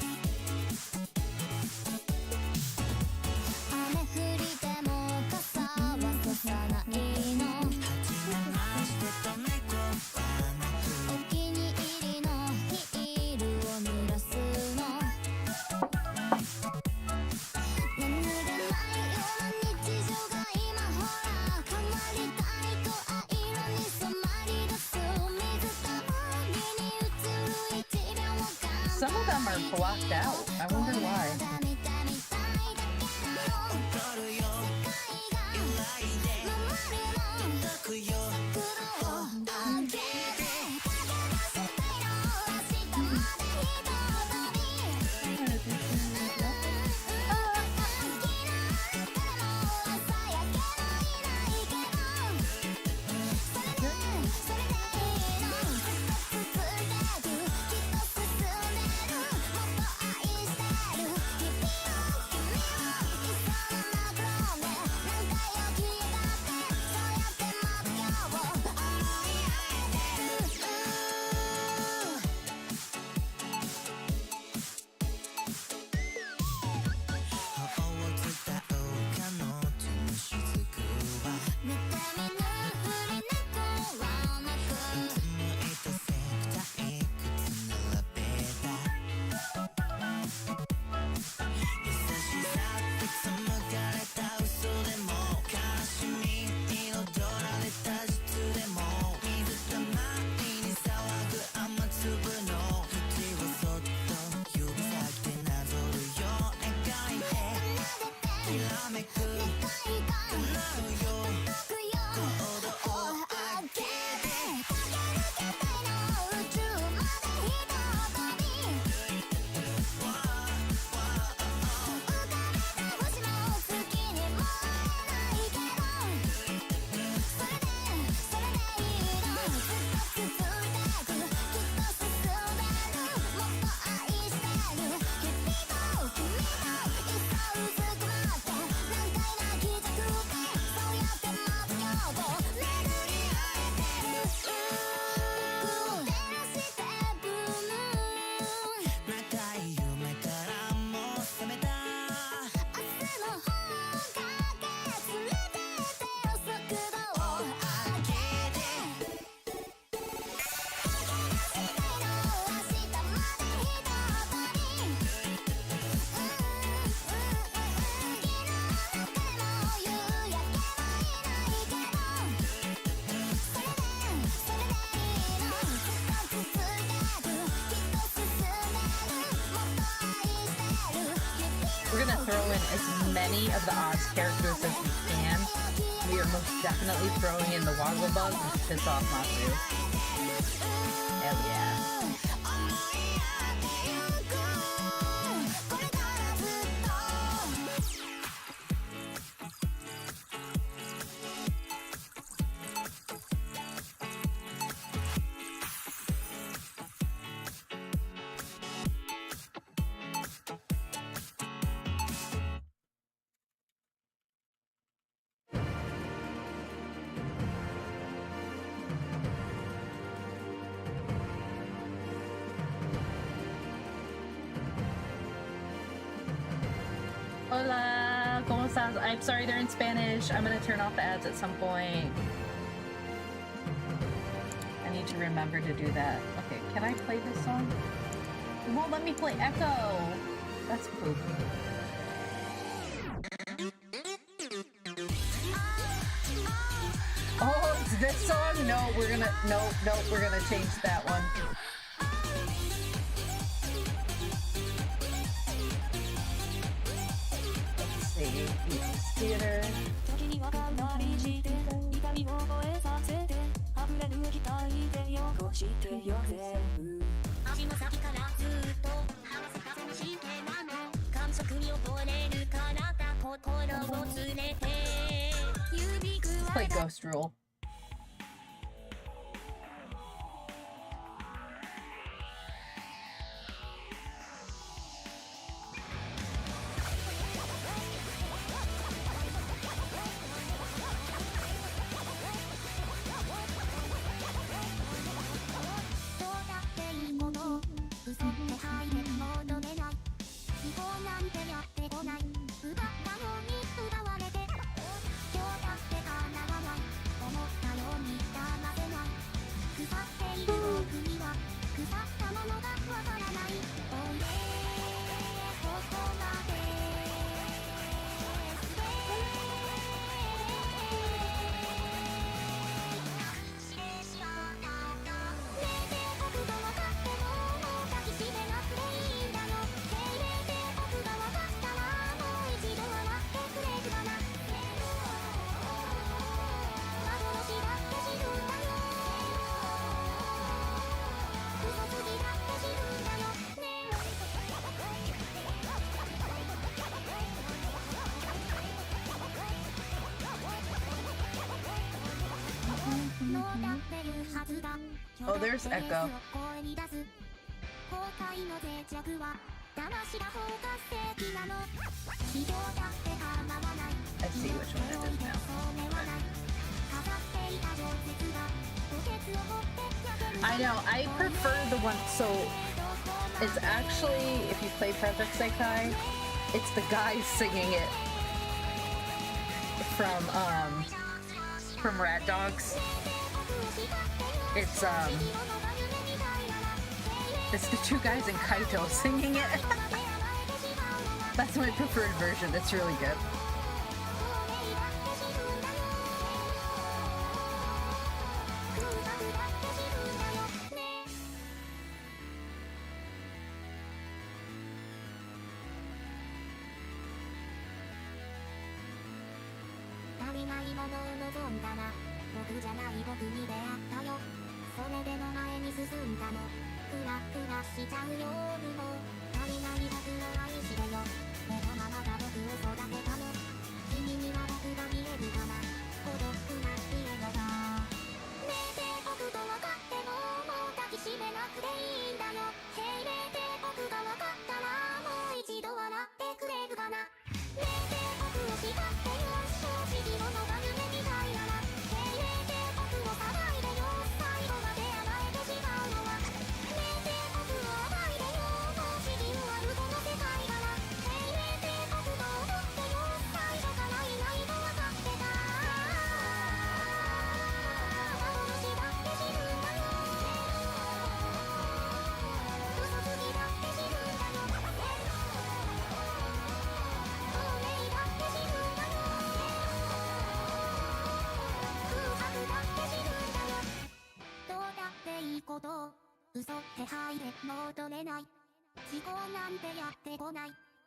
Some of them are blocked out. I wonder why. gonna throw in as many of the Oz characters as we can. We are most definitely throwing in the Wogglebug to piss off Matsu. Hell yeah. Hola, ¿cómo estás? I'm sorry they're in Spanish. I'm gonna turn off the ads at some point. I need to remember to do that. Okay, can I play this song? It won't let me play Echo. That's poop. Oh, it's this song? No, we're gonna change that one. Theater. 時にわかんないして痛みを覚えさせて溢れる期待で汚してよ全部足の先からずっと合わせた全してなの感触に溺れる体心を連れて指く Play Ghost Rule. Oh, there's Echo. I see which one it is now. I know, I prefer the one, so it's actually, if you play Perfect Sekai, it's the guy singing it from Rat Dogs. It's the two guys in Kaito singing it. That's my preferred version. It's really good.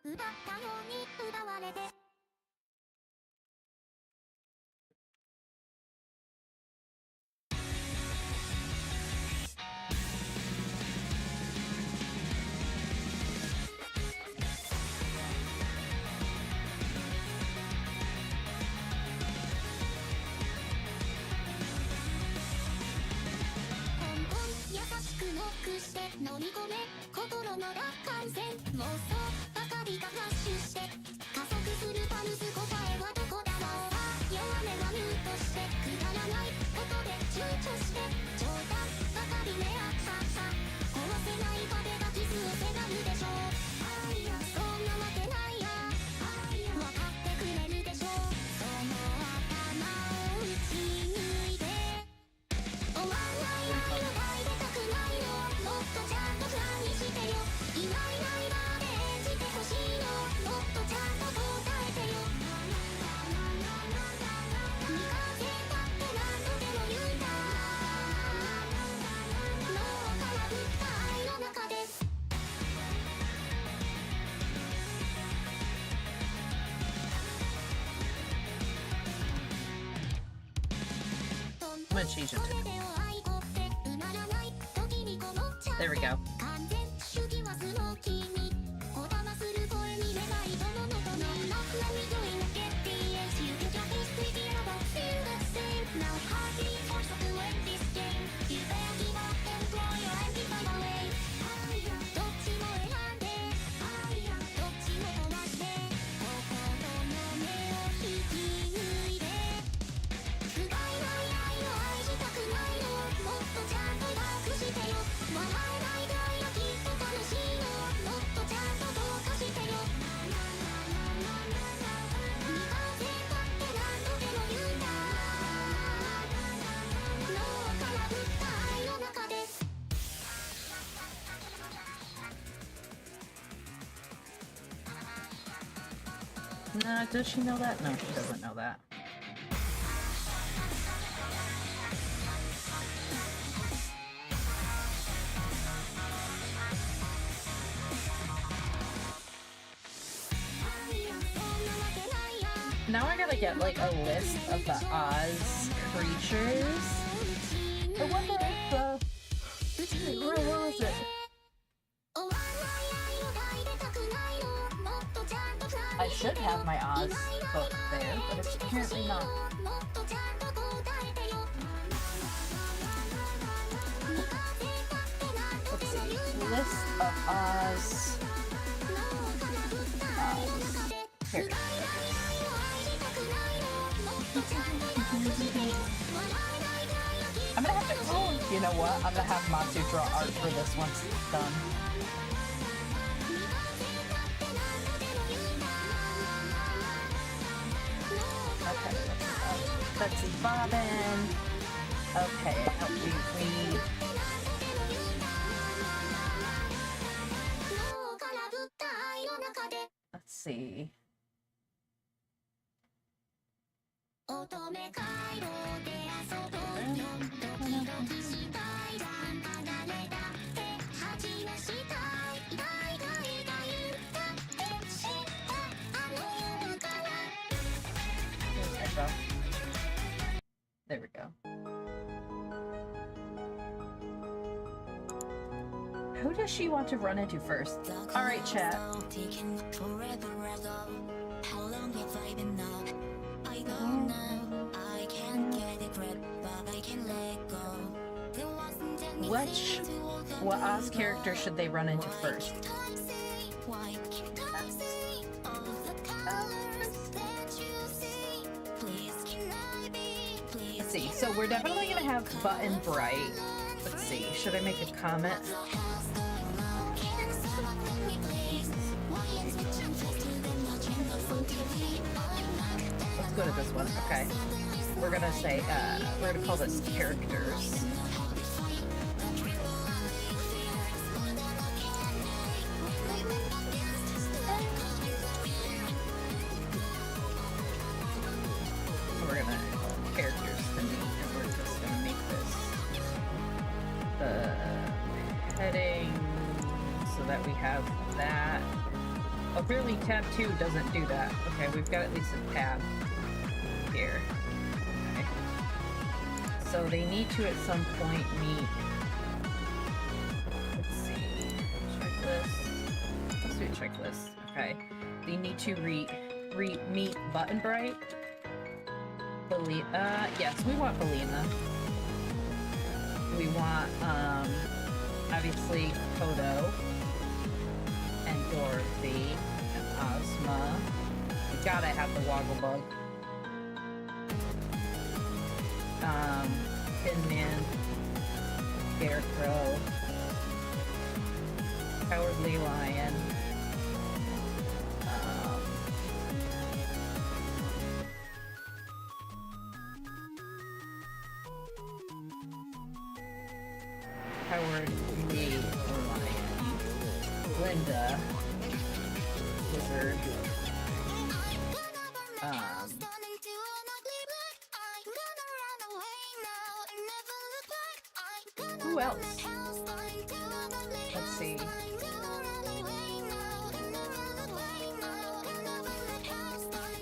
奪ったように奪われて 優しくノックして飲み込め心の楽観線妄想ばかりがフラッシュして加速するパルス答えはどこだろう弱めはミュートしてくだらないことで躊躇して冗談ばかりねあささ壊せない壁が傷を迫るでしょうそんなわけないや分かってくれるでしょうその頭を打ち抜いて終わらない愛を抱いてたくないのもっとちゃんとプランにしてよいないいないだで演じてほしいのもっとちゃんと答えてよ見かけたって何度でも言うんだ脳からぶった愛の中でI'm gonna change it to. There we go. 完全主義はスモーキーにこだまする声に願いとのもとの Not let me doing the get the edge You can just be speaking about feel the same Now hardly forced to win this game You better give up and throw your empty fight away どっちも選んでどっちも飛ばして心の目を引き抜いて不甲斐ない愛を愛したくないのもっとちゃんと楽してよ笑えないぐらいはきっと楽しいのもっとちゃんとどうかしてよ見かけたって何度でも言うんだ脳からぶった愛の中で Nah, does she know that? No, she doesn't know that. Now I gotta get like a list of the Oz creatures. I wonder if where was it? I should have my Oz book there, but it's apparently not. Let's see. List of Oz. Here. I'm gonna have to. Oh, you know what? I'm gonna have Matsu draw art for this once it's done. Okay. Betsy Bobbin. Okay, we. Let's see. There we go. Who does she want to run into first? Alright, chat. What Oz character should they run into first? Let's see. So we're definitely gonna have Button Bright. Let's see. Should I make a comment? Let's go to this one. Okay. We're gonna say, we're gonna call this characters. We're gonna characters and we're just gonna make this the heading so that we have that. Apparently tab 2 doesn't do that. Okay, we've got at least a tab here. Okay. So they need to at some point meet. Let's see. Checklist. Let's do a checklist. Okay. They need to meet Button Bright. Yes, we want Belina. We want, obviously, Kodo and Dorothy and Ozma. We gotta have the Wogglebug. Tin Man, Scarecrow, Cowardly Lion. Cowardly Lion, Glinda, Wizard, who else? Let's see.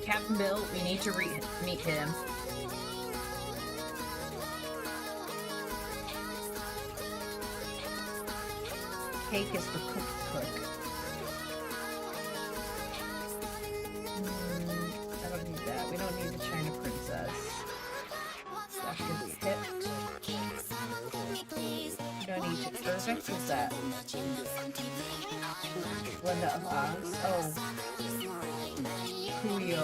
Captain Bill, we need to meet him. Cake is the cook. I don't need that. We don't need the China Princess. That should be hit. We don't need to. Perfect. Who's that? Linda of Oz. Oh. Julio.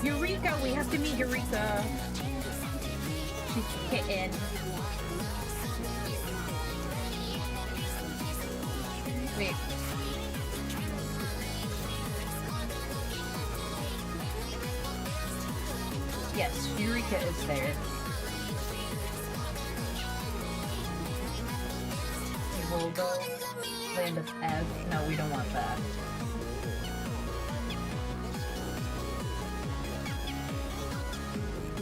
Eureka! We have to meet Eureka. She's kitten. Wait. Yes, Eureka is there. Volgo, Land of Ev. No, we don't want that.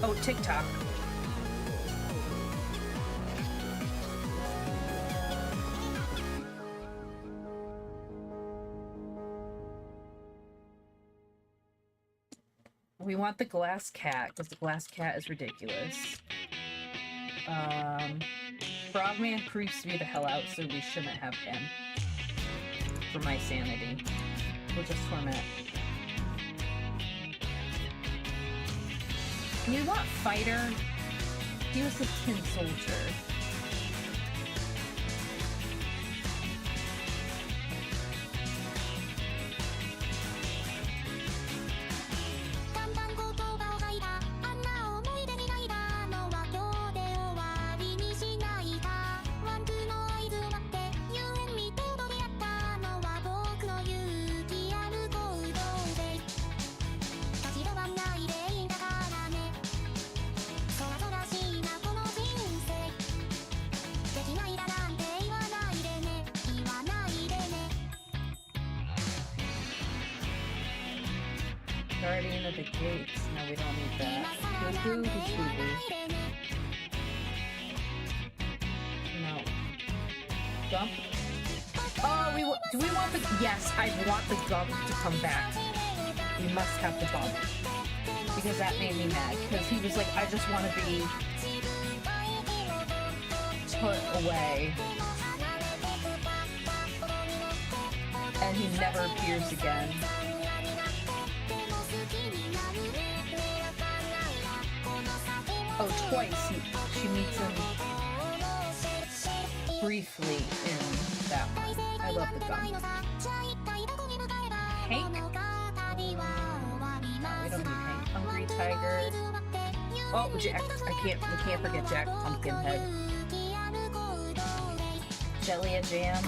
Oh, TikTok. We want the glass cat, because the glass cat is ridiculous. Frogman creeps me the hell out, so we shouldn't have him. For my sanity. We'll just torment. We want Fighter. He was a tin soldier. Guardian of the Gates. No, we don't need that. Cuckoo, no. Gump? Oh, do we want the... Yes, I want the Gump to come back. We must have the Gump. Because that made me mad. Because he was like, I just want to be put away. And he never appears again. Oh, twice she meets him briefly in that one. I love the Gump. Hank? No, we don't need Hank. Hungry Tiger. Oh, Jack. We can't forget Jack Pumpkinhead. Jellia Jam.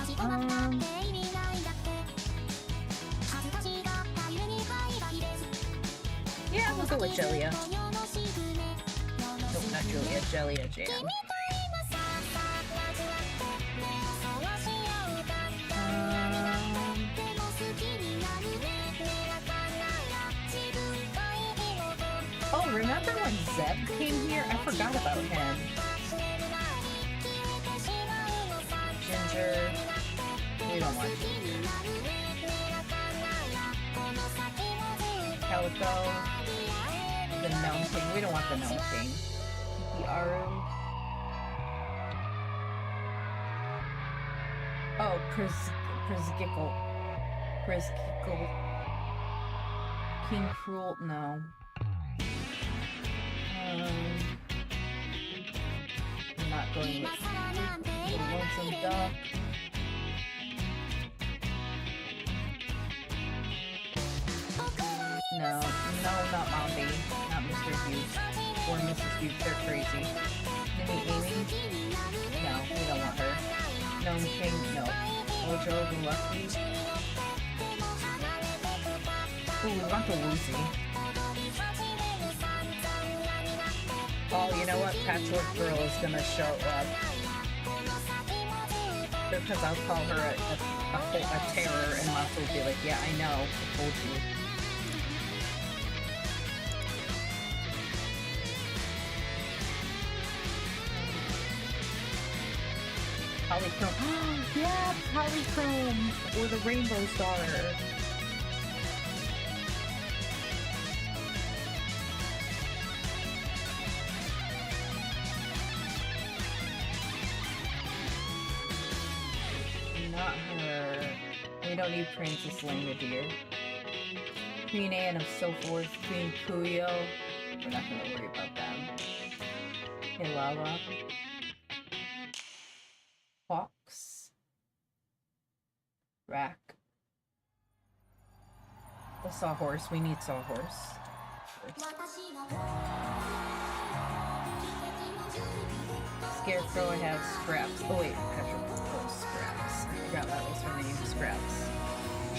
Yeah, we'll go with Jellia. No, not Julia, Jellia Jam. Oh, remember when Zeb came here? I forgot about him. Ginger. We don't want Ginger. Calico. The Gnome King. We don't want the Gnome King. The Aru. Oh, Prizgickle. King Cruel. No. I'm not going with the Lonesome Duck. No, not Mombi. Not Mr. Hughes. Or Mrs. Hughes. They're crazy. Maybe Amy? No, we don't want her. Gnome King? No. Ojo the Lucky? Ooh, we want the Woozy. Oh, you know what? Patchwork Girl is gonna show up. Because I'll call her a terror, and Matsu will be like, yeah, I know. I told you. Polychrome. Yeah, Polychrome! Or the Rainbow's Daughter. Not her. We don't need Princess Langadier. Queen Anne of so forth. Queen Puyo. We're not gonna worry about them. Hilala. Fox. Rack. The Sawhorse. We need Sawhorse. Scarecrow, I have Scraps. Oh wait, Petrol Scraps. I forgot that was her name, Scraps.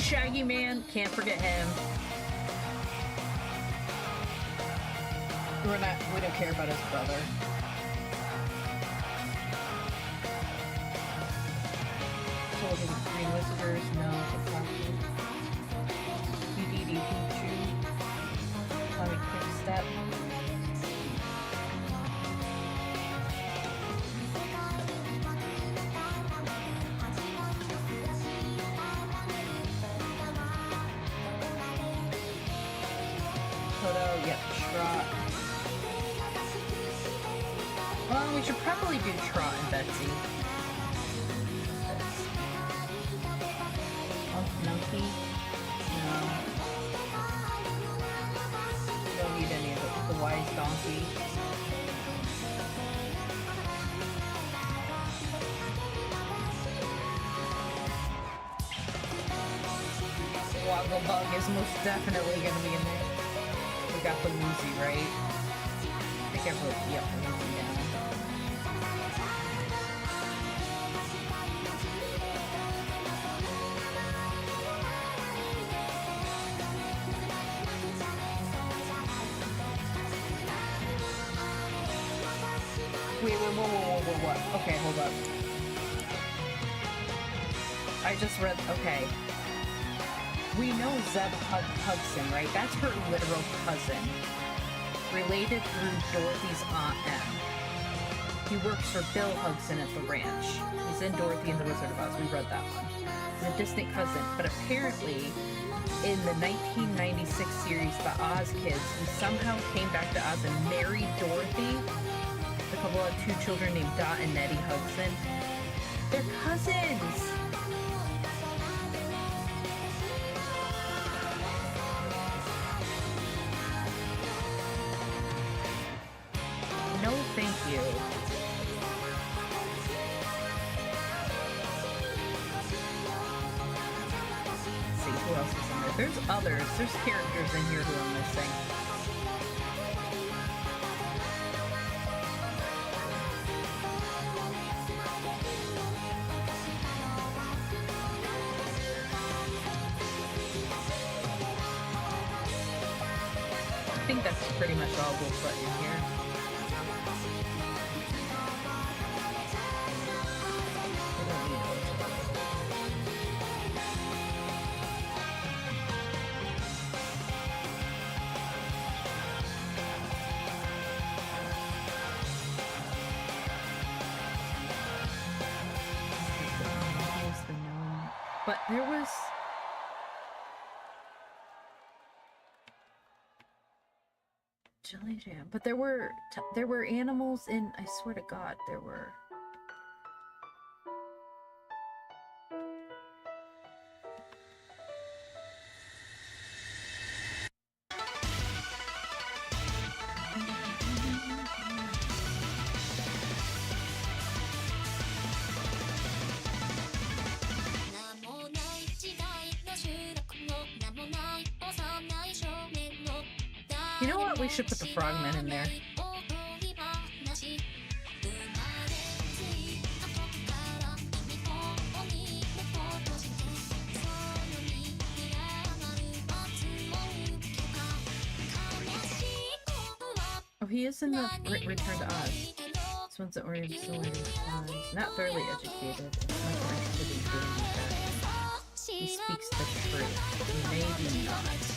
Shaggy Man, can't forget him. We don't care about his brother. Told him Green Whiskers, no. PDD Pichu. Atomic Quick Step. Toto, yep, Trot. Well, we should probably do Trot and Betsy. Nunky? No. Don't need any of it. The Wise Donkey. Woggle Bug is most definitely gonna be in there. We got the Woozy, right? I think I wrote, yep, Woozy down. Wait, what? Okay, hold up. I just read, okay. We know Zeb Hudson, right? That's her literal cousin. Related through Dorothy's Aunt M. He works for Bill Hudson at the ranch. He's in Dorothy and the Wizard of Oz. We read that one. He's a distant cousin, but apparently in the 1996 series, The Oz Kids, he somehow came back to Oz and married Dorothy. The couple had 2 children named Dot and Nettie Hudson. They're cousins! No, thank you. Let's see, who else is in there? There's others. There's characters in here who I'm missing. I think that's pretty much all we'll put in here. We don't need those. But there was... Jelly jam. But there were animals in... I swear to God, there were... You know what? We should put the frogmen in there. Oh, he is in the Return to Oz. This one's the Orient Soldiers. Not thoroughly educated. And much more interested in doing that. He speaks the truth. Maybe not.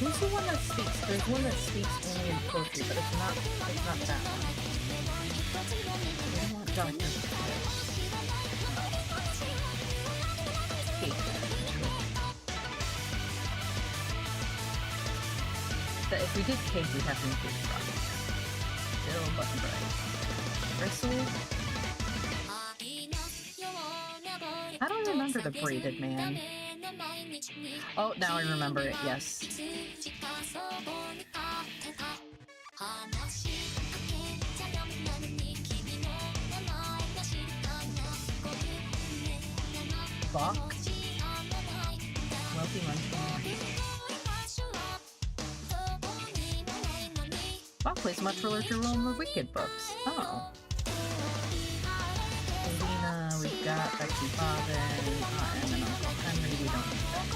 Who's the one that speaks? There's one that speaks only in poetry, but it's not that one. I don't want Doctor. But if we did cake, we'd have to include frog. Still button bright. Bristle. I don't remember the braided man. Oh, now I remember it, yes. Bach? Wealthy Munchkin. Bach plays a much larger role in the Wicked books. Oh. Selena, we've got Betsy Bobbin, and then Uncle Henry, we don't need that.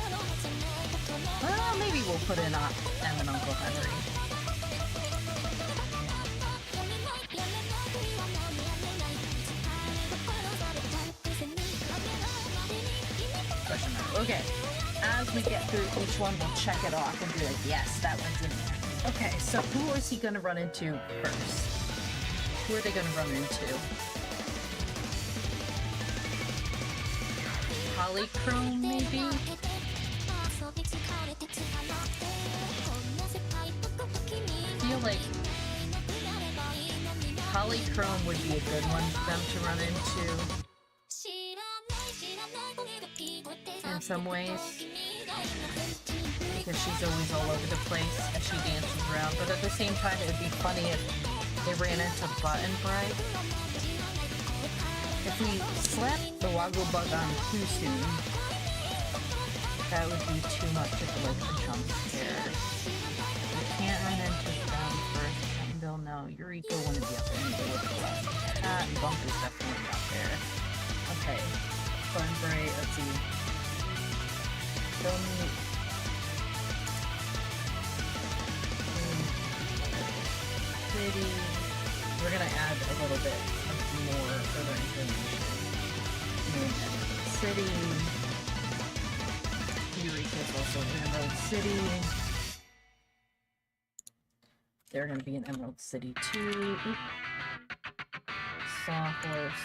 Well, maybe we'll put in Em and Uncle Henry. Question mark. Okay. As we get through each one, we'll check it off and be like, yes, that one's in there. Okay, so who is he gonna run into first? Who are they gonna run into? Polychrome, maybe? I feel like Polychrome would be a good one for them to run into. In some ways. Because she's always all over the place and she dances around. But at the same time, it would be funny if they ran into Button Bright. If we slapped the Waggle Bug on too soon, that would be too much of like a jump scare. We can't run into them first. Bill, no. Eureka wouldn't be up there. Cat and Bump is definitely up there. Okay. Button Bright, let's see. Don't need... City. We're gonna add a little bit of more further information. City. Eureka is also in Emerald City. They're gonna be in Emerald City too. Oop. Sawhorse.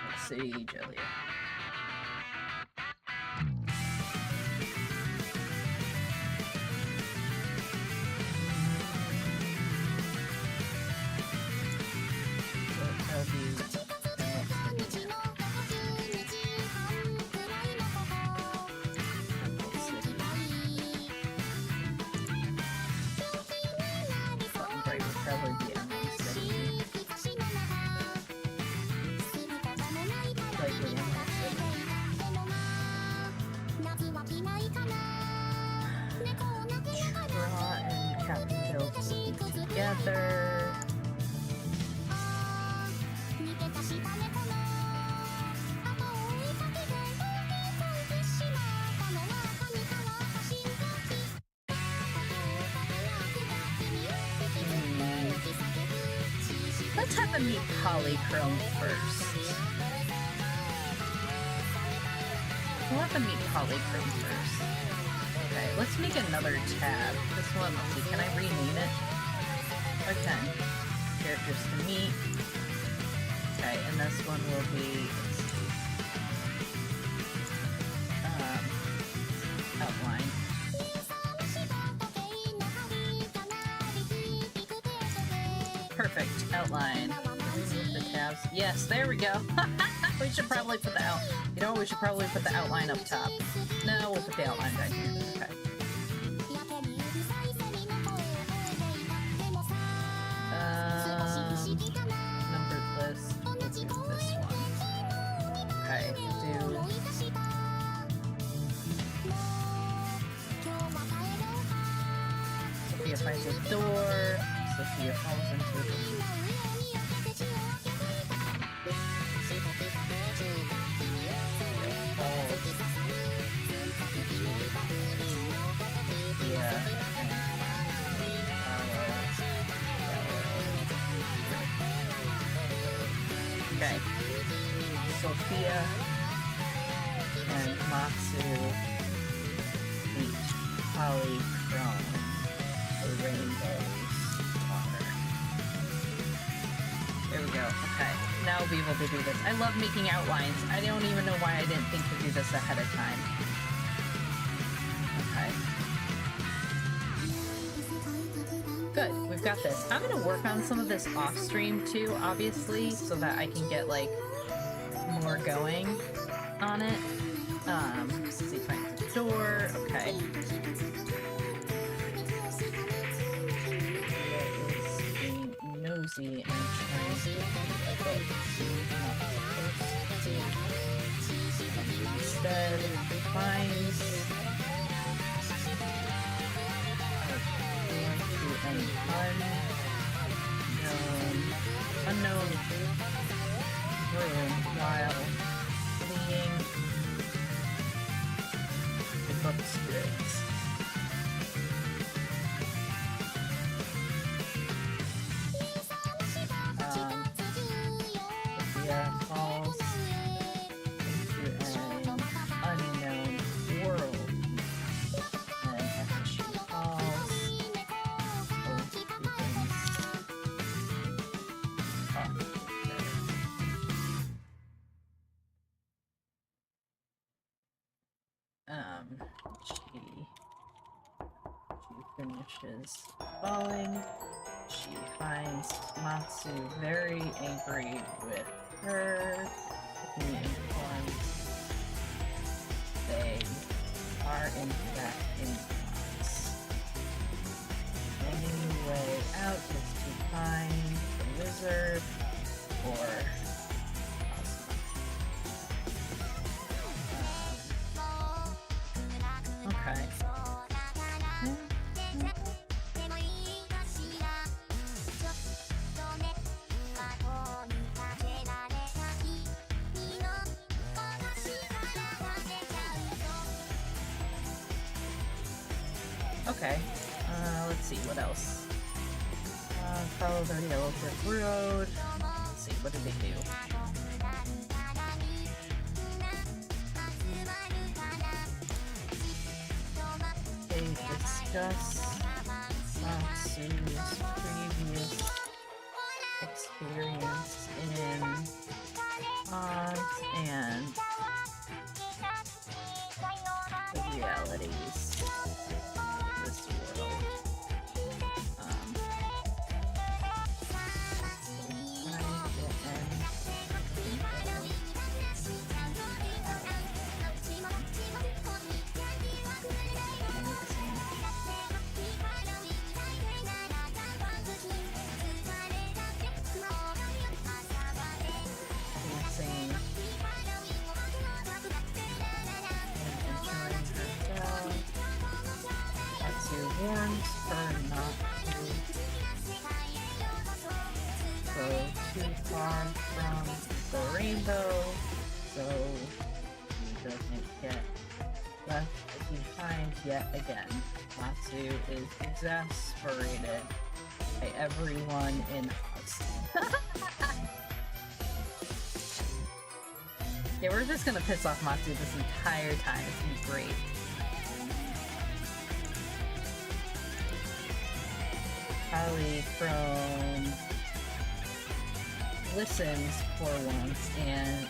Let's see, Jellia. Together. Let's have them meet Polychrome first. We'll have them meet Polychrome first. Okay, let's make another tab. This one, let's see, can I rename it? I can. characters to meet. Okay, and this one will be outline. Perfect outline. Remove the tabs. Yes, there we go. We should probably put the you know what? We should probably put the outline up top. No, we'll put the outline down here. Okay. Numbered list. We'll do this one. Okay, we'll do. Sophia finds a door. Sophia falls into it. Okay. Sophia and Matsu meet Polly from the Rainbow's Water. There we go. Okay. Now we'll be able to do this. I love making outlines. I don't even know why I didn't think to do this ahead of time. Okay. Good. We've got this. I'm gonna work on some of this off stream too, obviously, so that I can get like more going on it. Let's see if I can the door. Okay. Nosy and trying to get a book. Instead, finds an unknown room while fleeing the book spirits. Sophia falls into an unknown world, and after she falls, both begins talking with her. She finishes falling. She finds Matsu very angry with her. He informs they are in fact in class. Any way out is to find the wizard or okay. Okay, let's see, what else? Follow the yellow brick road. Let's see, what did they do? They discuss Matsu's previous experience in Oz and the realities of this world. Warns her not to go too far from the rainbow so he doesn't get left behind yet again. Matsu is exasperated by everyone in Oz. Yeah, we're just gonna piss off Matsu this entire time. It's gonna be great. Polly from listens for once and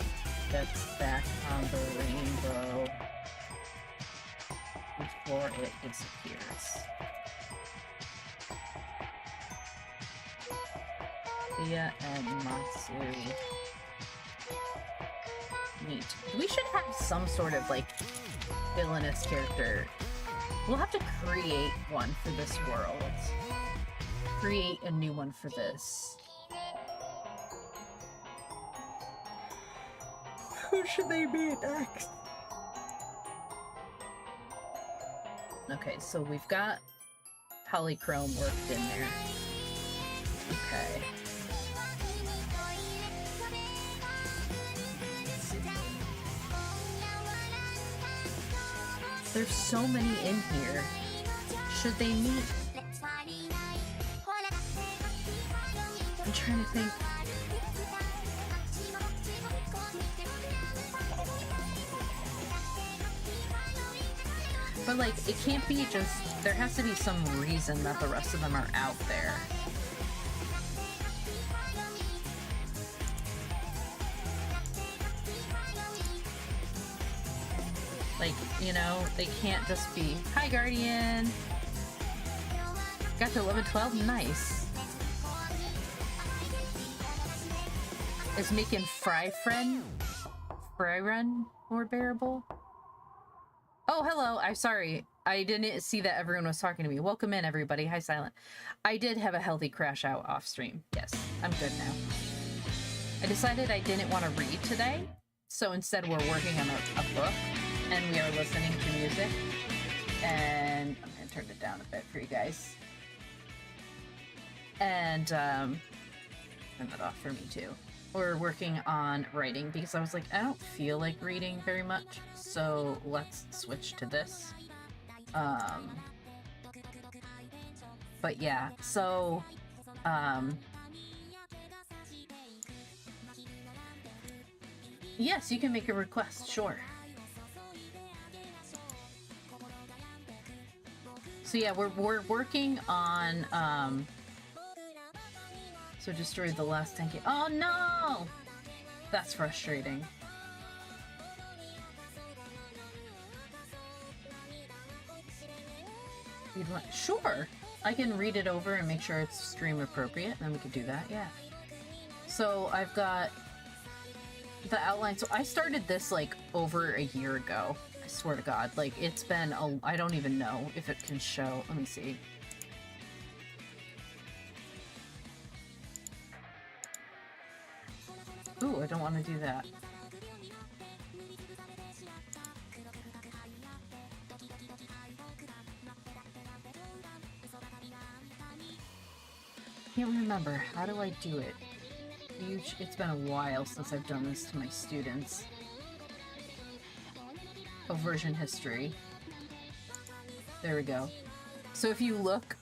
gets back on the rainbow before it disappears. Thea and Matsu meet. We should have some sort of like villainous character. We'll have to create one for this world. Create a new one for this. Who should they be next? Okay, so we've got Polychrome worked in there. Okay. There's so many in here. Should they meet? I'm trying to think. But like, it can't be just, there has to be some reason that the rest of them are out there. Like, you know, they can't just be, hi Guardian! Got to 11-12? Nice. Is making Fryren more bearable? Oh, hello. I'm sorry. I didn't see that everyone was talking to me. Welcome in, everybody. Hi, Silent. I did have a healthy crash out off stream. Yes, I'm good now. I decided I didn't want to read today, so instead we're working on a book, and we are listening to music. And I'm going to turn it down a bit for you guys. And turn that off for me, too. We're working on writing because I was like, I don't feel like reading very much, so let's switch to this. But yeah, so yes, you can make a request, sure. So yeah, we're working on so destroy the last tank. Oh no! That's frustrating. You'd want, sure! I can read it over and make sure it's stream appropriate, and then we could do that, yeah. So I've got the outline. So I started this like over a year ago. I swear to God. Like it's been I don't even know if it can show. Let me see. Ooh, I don't want to do that. Can't remember. How do I do it? It's been a while since I've done this to my students. Oh, version history. There we go. So if you look,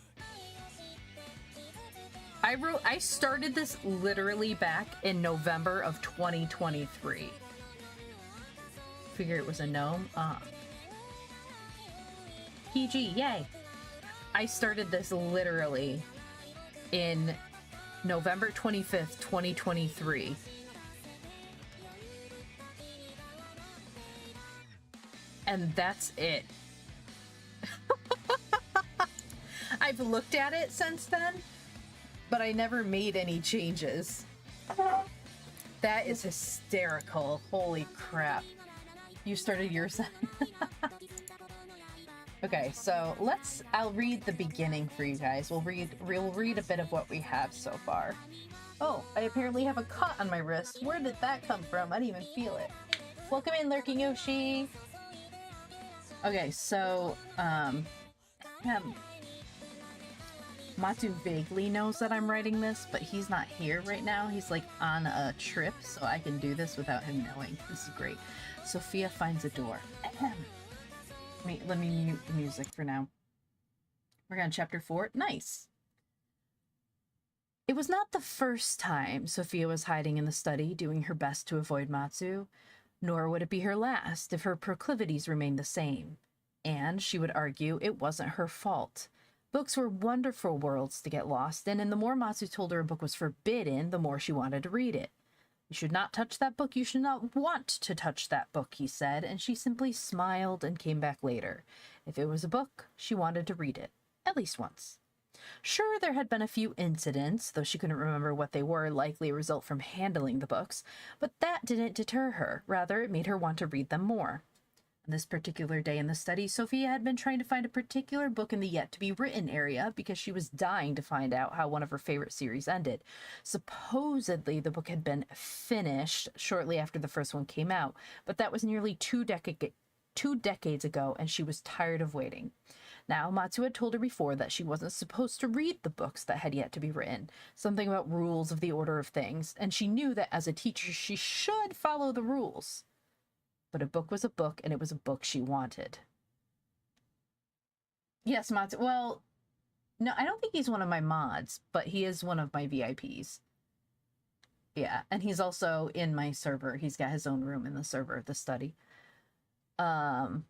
I started this literally back in November of 2023. Figure it was a gnome. PG, yay! I started this literally in November 25th, 2023. And that's it. I've looked at it since then, but I never made any changes. That is hysterical. Holy crap. You started yours. Okay, so I'll read the beginning for you guys. We'll read a bit of what we have so far. Oh, I apparently have a cut on my wrist. Where did that come from? I didn't even feel it. Welcome in, Lurking Yoshi. Okay, so, Matsu vaguely knows that I'm writing this, but he's not here right now. He's like on a trip, so I can do this without him knowing. This is great. Sophia finds a door. Let me mute the music for now. We're on chapter 4. Nice. It was not the first time Sophia was hiding in the study, doing her best to avoid Matsu, nor would it be her last if her proclivities remained the same. And, she would argue, it wasn't her fault. Books were wonderful worlds to get lost in, and the more Matsu told her a book was forbidden, the more she wanted to read it. You should not touch that book. You should not want to touch that book, he said, and she simply smiled and came back later. If it was a book, she wanted to read it, at least once. Sure, there had been a few incidents, though she couldn't remember what they were, likely a result from handling the books, but that didn't deter her. Rather, it made her want to read them more. On this particular day in the study, Sophia had been trying to find a particular book in the yet-to-be-written area because she was dying to find out how one of her favorite series ended. Supposedly, the book had been finished shortly after the first one came out, but that was nearly 2 decades ago, and she was tired of waiting. Now, Matsu had told her before that she wasn't supposed to read the books that had yet to be written, something about rules of the order of things, and she knew that as a teacher she should follow the rules. But a book was a book, and it was a book she wanted. Yes, Matsu. Well, no, I don't think he's one of my mods, but he is one of my VIPs. Yeah, and he's also in my server. He's got his own room in the server of the study. That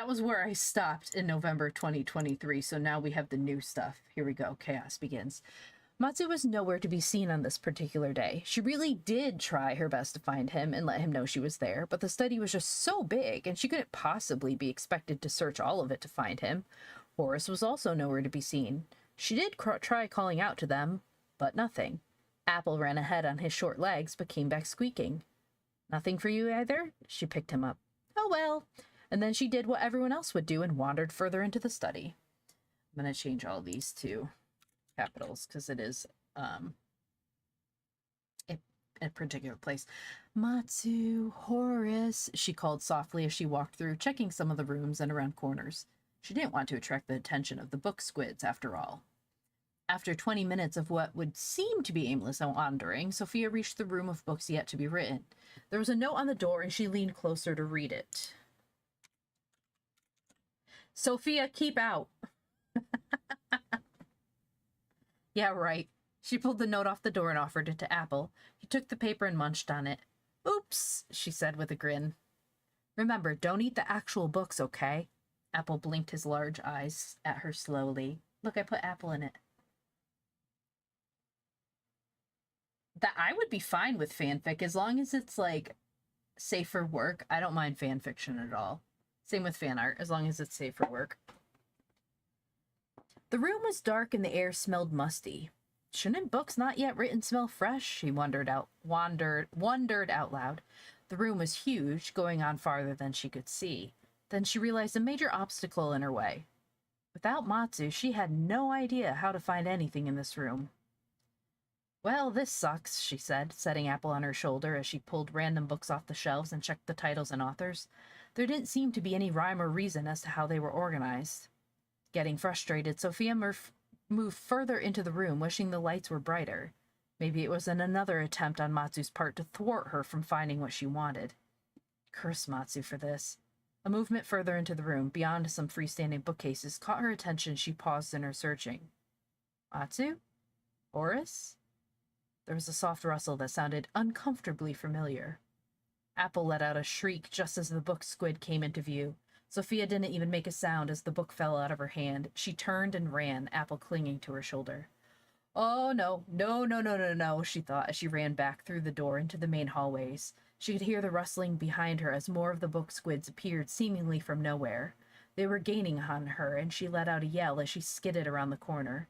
was where I stopped in November 2023, so now we have the new stuff. Here we go. Chaos begins. Matsu was nowhere to be seen on this particular day. She really did try her best to find him and let him know she was there, but the study was just so big, and she couldn't possibly be expected to search all of it to find him. Horace was also nowhere to be seen. She did try calling out to them, but nothing. Apple ran ahead on his short legs, but came back squeaking. Nothing for you either? She picked him up. Oh well. And then she did what everyone else would do and wandered further into the study. I'm going to change all these to capitals because it is a particular place. Matsu, Horace, she called softly as she walked through, checking some of the rooms and around corners. She didn't want to attract the attention of the book squids, after all. After 20 minutes of what would seem to be aimless wandering, Sophia reached the room of books yet to be written. There was a note on the door, and she leaned closer to read it. Sophia, keep out. Yeah, right. She pulled the note off the door and offered it to Apple. He took the paper and munched on it. Oops, she said with a grin. Remember, don't eat the actual books, okay? Apple blinked his large eyes at her slowly. Look, I put Apple in it. That I would be fine with fanfic as long as it's like safe for work. I don't mind fan fiction at all. Same with fan art, as long as it's safe for work. The room was dark and the air smelled musty. Shouldn't books not yet written smell fresh? She wondered out loud. The room was huge, going on farther than she could see. Then she realized a major obstacle in her way. Without Matsu, she had no idea how to find anything in this room. Well, this sucks, she said, setting Apple on her shoulder as she pulled random books off the shelves and checked the titles and authors. There didn't seem to be any rhyme or reason as to how they were organized. Getting frustrated, Sophia moved further into the room, wishing the lights were brighter. Maybe it was another attempt on Matsu's part to thwart her from finding what she wanted. Curse Matsu for this. A movement further into the room, beyond some freestanding bookcases, caught her attention. She paused in her searching. Matsu? Horace? There was a soft rustle that sounded uncomfortably familiar. Apple let out a shriek just as the book squid came into view. Sophia didn't even make a sound as the book fell out of her hand. She turned and ran, Apple clinging to her shoulder. Oh, no, she thought as she ran back through the door into the main hallways. She could hear the rustling behind her as more of the book squids appeared seemingly from nowhere. They were gaining on her, and she let out a yell as she skidded around the corner.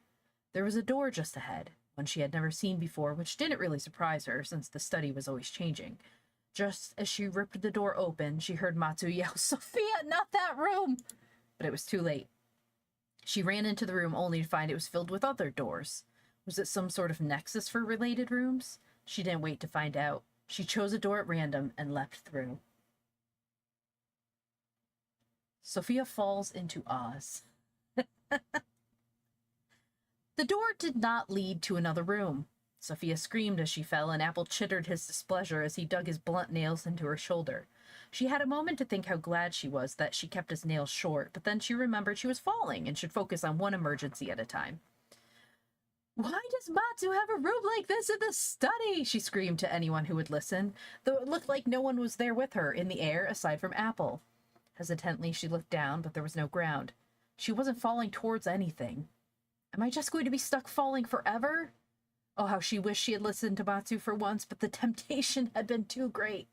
There was a door just ahead, one she had never seen before, which didn't really surprise her since the study was always changing. Just as she ripped the door open, she heard Matsu yell, "Sophia, not that room!" But it was too late. She ran into the room only to find it was filled with other doors. Was it some sort of nexus for related rooms? She didn't wait to find out. She chose a door at random and leapt through. Sophia falls into Oz. The door did not lead to another room. Sophia screamed as she fell, and Apple chittered his displeasure as he dug his blunt nails into her shoulder. She had a moment to think how glad she was that she kept his nails short, but then she remembered she was falling and should focus on one emergency at a time. Why does Matsu have a room like this in the study? She screamed to anyone who would listen, though it looked like no one was there with her in the air aside from Apple. Hesitantly, she looked down, but there was no ground. She wasn't falling towards anything. Am I just going to be stuck falling forever? Oh, how she wished she had listened to Matsu for once, but the temptation had been too great.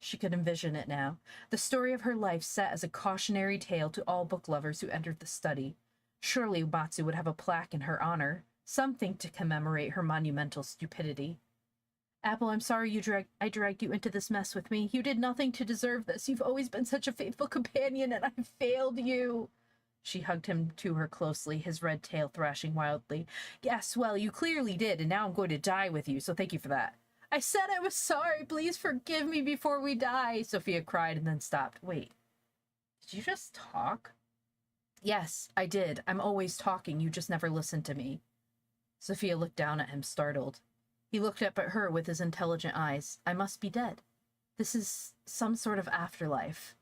She could envision it now. The story of her life set as a cautionary tale to all book lovers who entered the study. Surely Matsu would have a plaque in her honor, something to commemorate her monumental stupidity. Apple, I'm sorry I dragged you into this mess with me. You did nothing to deserve this. You've always been such a faithful companion, and I've failed you. She hugged him to her closely, his red tail thrashing wildly. Yes, well, you clearly did, and now I'm going to die with you, so thank you for that. I said I was sorry. Please forgive me before we die, Sophia cried and then stopped. Wait, did you just talk? Yes, I did. I'm always talking. You just never listen to me. Sophia looked down at him, startled. He looked up at her with his intelligent eyes. I must be dead. This is some sort of afterlife.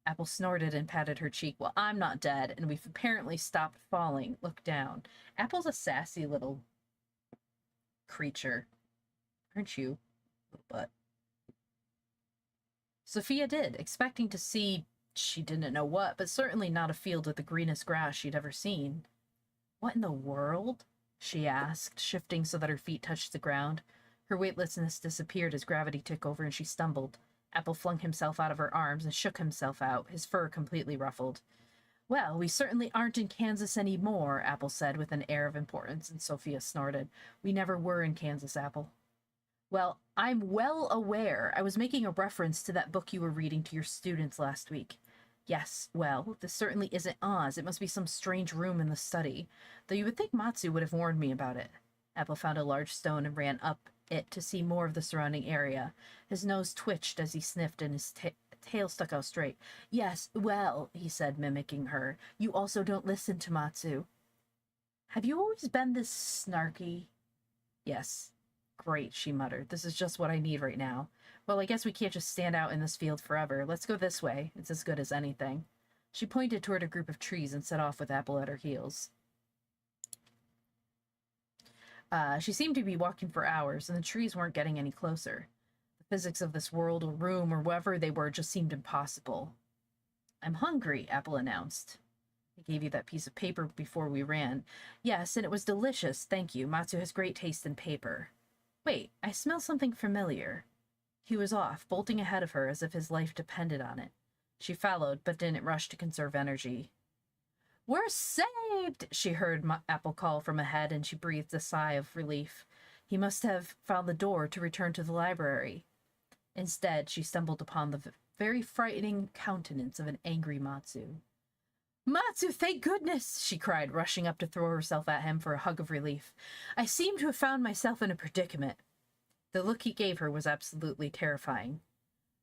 Apple snorted and patted her cheek. Well, I'm not dead, and we've apparently stopped falling. Look down. Apple's a sassy little creature. Aren't you? But Sophia did, expecting to see she didn't know what, but certainly not a field with the greenest grass she'd ever seen. What in the world? She asked, shifting so that her feet touched the ground. Her weightlessness disappeared as gravity took over and she stumbled. Apple flung himself out of her arms and shook himself out, his fur completely ruffled. Well, we certainly aren't in Kansas anymore, Apple said with an air of importance, and Sophia snorted. We never were in Kansas, Apple. Well, I'm well aware. I was making a reference to that book you were reading to your students last week. Yes, well, this certainly isn't Oz. It must be some strange room in the study, though you would think Matsu would have warned me about it. Apple found a large stone and ran up it to see more of the surrounding area. His nose twitched as he sniffed and his tail stuck out straight. Yes, well, he said, mimicking her. You also don't listen to Matsu. Have you always been this snarky? Yes. Great, she muttered. This is just what I need right now. Well, I guess we can't just stand out in this field forever. Let's go this way. It's as good as anything. She pointed toward a group of trees and set off with Apple at her heels. She seemed to be walking for hours, and the trees weren't getting any closer. The physics of this world or room or wherever they were just seemed impossible. I'm hungry, Apple announced. I gave you that piece of paper before we ran. Yes, and it was delicious, thank you. Matsu has great taste in paper. Wait, I smell something familiar. He was off, bolting ahead of her as if his life depended on it. She followed, but didn't rush to conserve energy. We're saved! She heard Apple call from ahead, and she breathed a sigh of relief. He must have found the door to return to the library. Instead, she stumbled upon the very frightening countenance of an angry Matsu. Matsu, thank goodness! She cried, rushing up to throw herself at him for a hug of relief. I seem to have found myself in a predicament. The look he gave her was absolutely terrifying.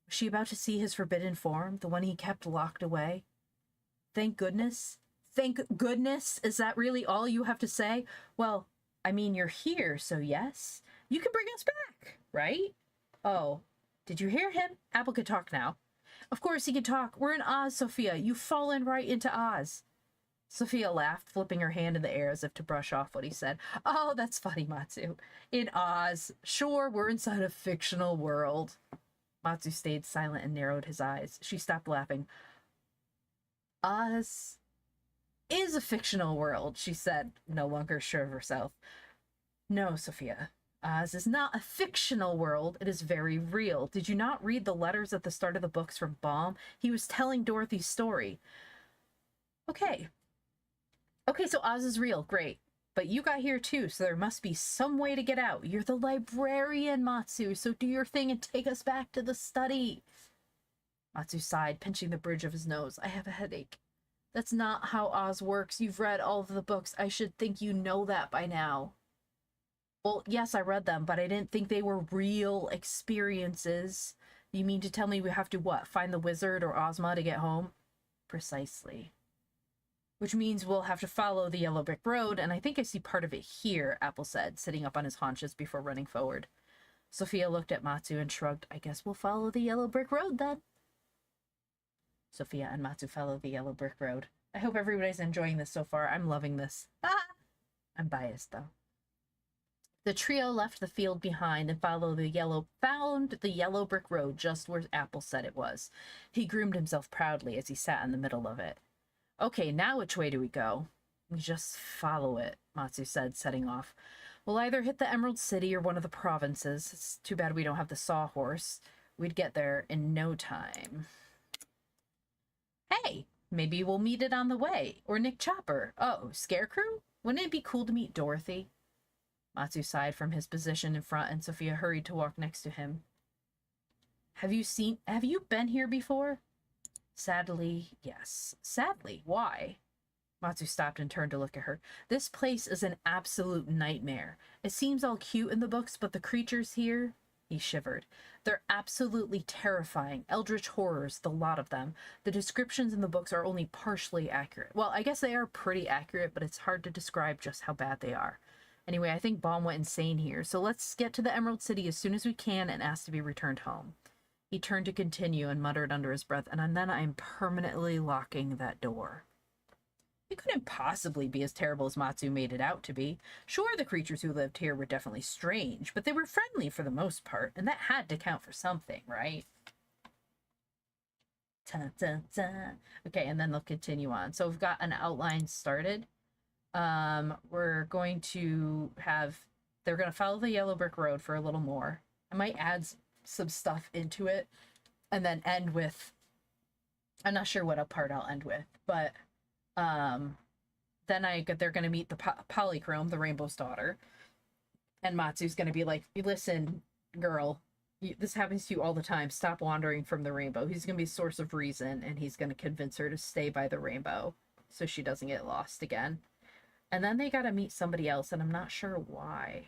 Was she about to see his forbidden form, the one he kept locked away? Thank goodness? Thank goodness? Is that really all you have to say? Well, I mean, you're here, so yes. You can bring us back, right? Oh, did you hear him? Apple can talk now. Of course he can talk. We're in Oz, Sophia. You've fallen right into Oz. Sophia laughed, flipping her hand in the air as if to brush off what he said. Oh, that's funny, Matsu. In Oz. Sure, we're inside a fictional world. Matsu stayed silent and narrowed his eyes. She stopped laughing. Oz is a fictional world, she said, no longer sure of herself. No, Sophia. Oz is not a fictional world. It is very real. Did you not read the letters at the start of the books from Baum? He was telling Dorothy's story. Okay, so Oz is real. Great. But you got here too, so there must be some way to get out. You're the librarian, Matsu, so do your thing and take us back to the study. Matsu sighed, pinching the bridge of his nose. I have a headache. That's not how Oz works. You've read all of the books. I should think you know that by now. Well, yes, I read them, but I didn't think they were real experiences. You mean to tell me we have to, what, find the wizard or Ozma to get home? Precisely. Which means we'll have to follow the yellow brick road, and I think I see part of it here, Apple said, sitting up on his haunches before running forward. Sophia looked at Matsu and shrugged. I guess we'll follow the yellow brick road, then. Sophia and Matsu follow the yellow brick road. I hope everybody's enjoying this so far. I'm loving this. I'm biased, though. The trio left the field behind and found the yellow brick road just where Apple said it was. He groomed himself proudly as he sat in the middle of it. Okay, now which way do we go? We just follow it, Matsu said, setting off. We'll either hit the Emerald City or one of the provinces. It's too bad we don't have the sawhorse. We'd get there in no time. Hey, maybe we'll meet it on the way. Or Nick Chopper. Oh, Scarecrow? Wouldn't it be cool to meet Dorothy? Matsu sighed from his position in front, and Sophia hurried to walk next to him. Have you been here before? Sadly, yes. Sadly, why? Matsu stopped and turned to look at her. This place is an absolute nightmare. It seems all cute in the books, but the creatures here... He shivered. They're absolutely terrifying. Eldritch horrors, the lot of them. The descriptions in the books are only partially accurate. Well, I guess they are pretty accurate, but it's hard to describe just how bad they are. Anyway, I think Baum went insane here, so let's get to the Emerald City as soon as we can and ask to be returned home. He turned to continue and muttered under his breath, and then I'm permanently locking that door. It couldn't possibly be as terrible as Matsu made it out to be. Sure, the creatures who lived here were definitely strange, but they were friendly for the most part, and that had to count for something, right? Dun, dun, dun. Okay, and then they'll continue on. So we've got an outline started. We're going to have... They're going to follow the yellow brick road for a little more. I might add some stuff into it and then end with... I'm not sure what part I'll end with, but... then they're going to meet the Polychrome, the Rainbow's daughter. And Matsu's going to be like, listen, girl, this happens to you all the time. Stop wandering from the rainbow. He's going to be a source of reason, and he's going to convince her to stay by the rainbow so she doesn't get lost again. And then they got to meet somebody else, and I'm not sure why.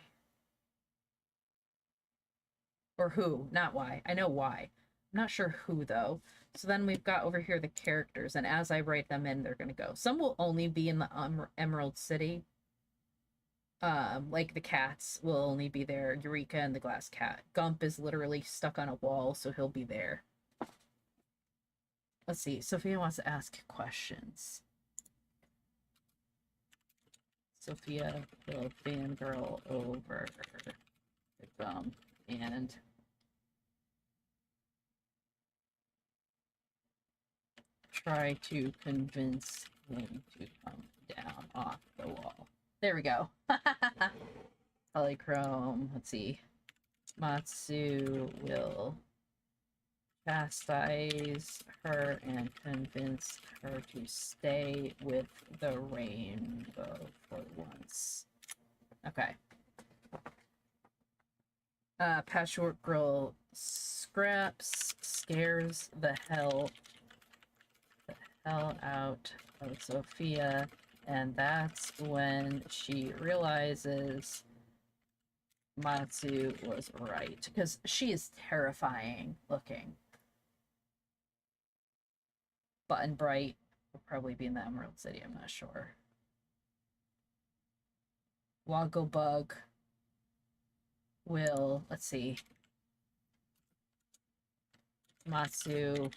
Or who, not why. I know why. I'm not sure who, though. So then we've got over here the characters, and as I write them in, they're going to go. Some will only be in the Emerald City. Like the cats will only be there. Eureka and the glass cat. Gump is literally stuck on a wall, so he'll be there. Let's see. Sophia wants to ask questions. Sophia will fangirl over the Gump and... try to convince him to come down off the wall. There we go. Polychrome. Let's see. Matsu will chastise her and convince her to stay with the rainbow for once. Okay. Patchwork Girl Scraps scares the hell out of Sophia, and that's when she realizes Matsu was right, because she is terrifying looking. Button Bright will probably be in the Emerald City, I'm not sure. Wogglebug will, let's see. Matsu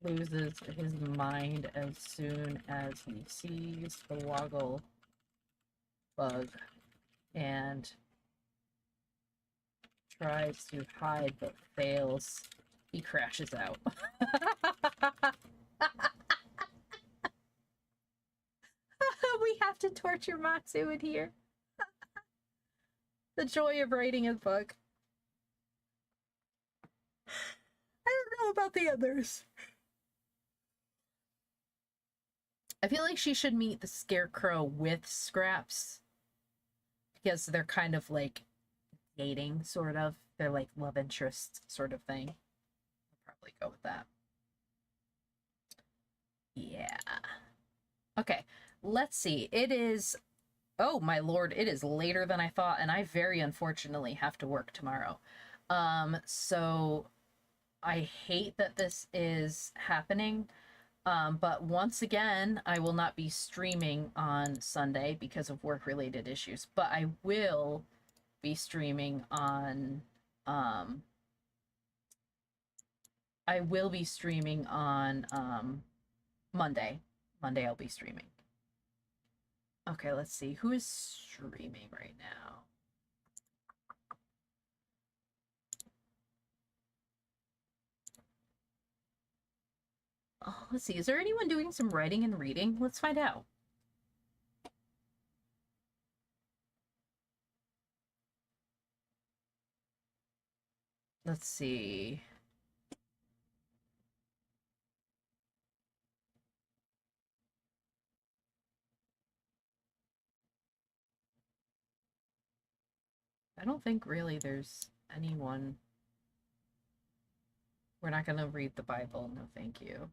loses his mind as soon as he sees the Woggle Bug and tries to hide but fails. He crashes out. We have to torture Matsu in here. The joy of writing a book. I don't know about the others. I feel like she should meet the Scarecrow with Scraps, because they're kind of like dating, sort of. They're like love interest sort of thing. I'll probably go with that. Yeah. Okay, let's see. It is... Oh, my lord, it is later than I thought, and I very unfortunately have to work tomorrow. So I hate that this is happening. But once again, I will not be streaming on Sunday because of work-related issues. But I will be streaming on, Monday. Monday I'll be streaming. Okay, let's see. Who is streaming right now? Oh, let's see. Is there anyone doing some writing and reading? Let's find out. Let's see. I don't think really there's anyone. We're not going to read the Bible. No, thank you.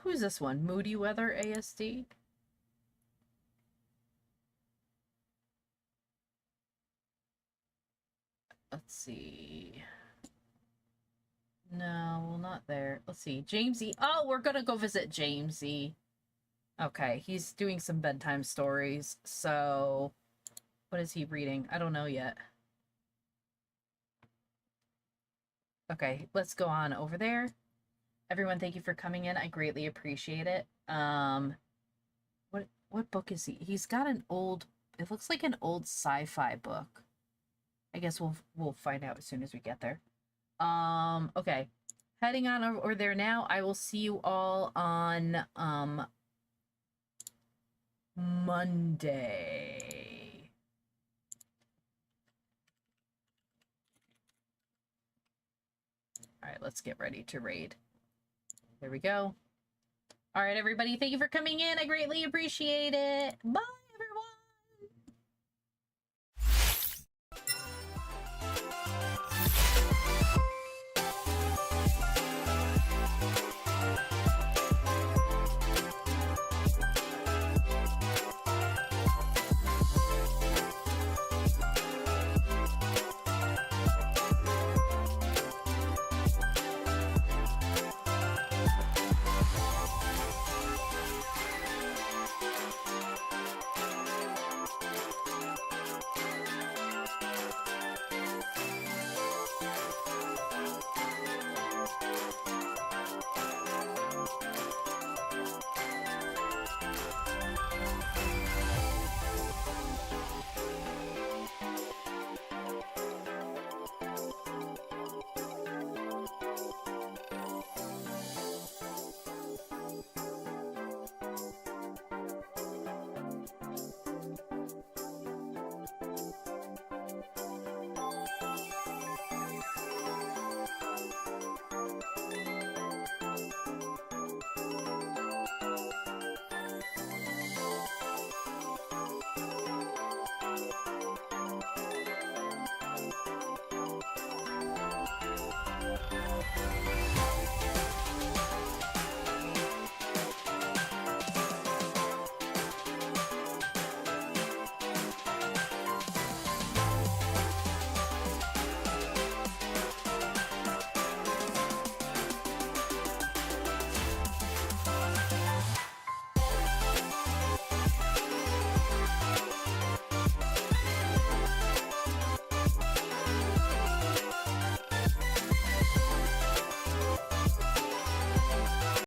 Who's this one? Moody Weather ASD? Let's see. No, well, not there. Let's see. Jamesy. Oh, we're gonna go visit Jamesy. Okay, he's doing some bedtime stories. So, what is he reading? I don't know yet. Okay, let's go on over there. Everyone, thank you for coming in. I greatly appreciate it. What book is he? He's got an old, it looks like an old sci-fi book. I guess we'll find out as soon as we get there. Okay. Heading on over there now. I will see you all on Monday. All right, let's get ready to raid. There we go. All right, everybody, thank you for coming in. I greatly appreciate it. Bye, everyone.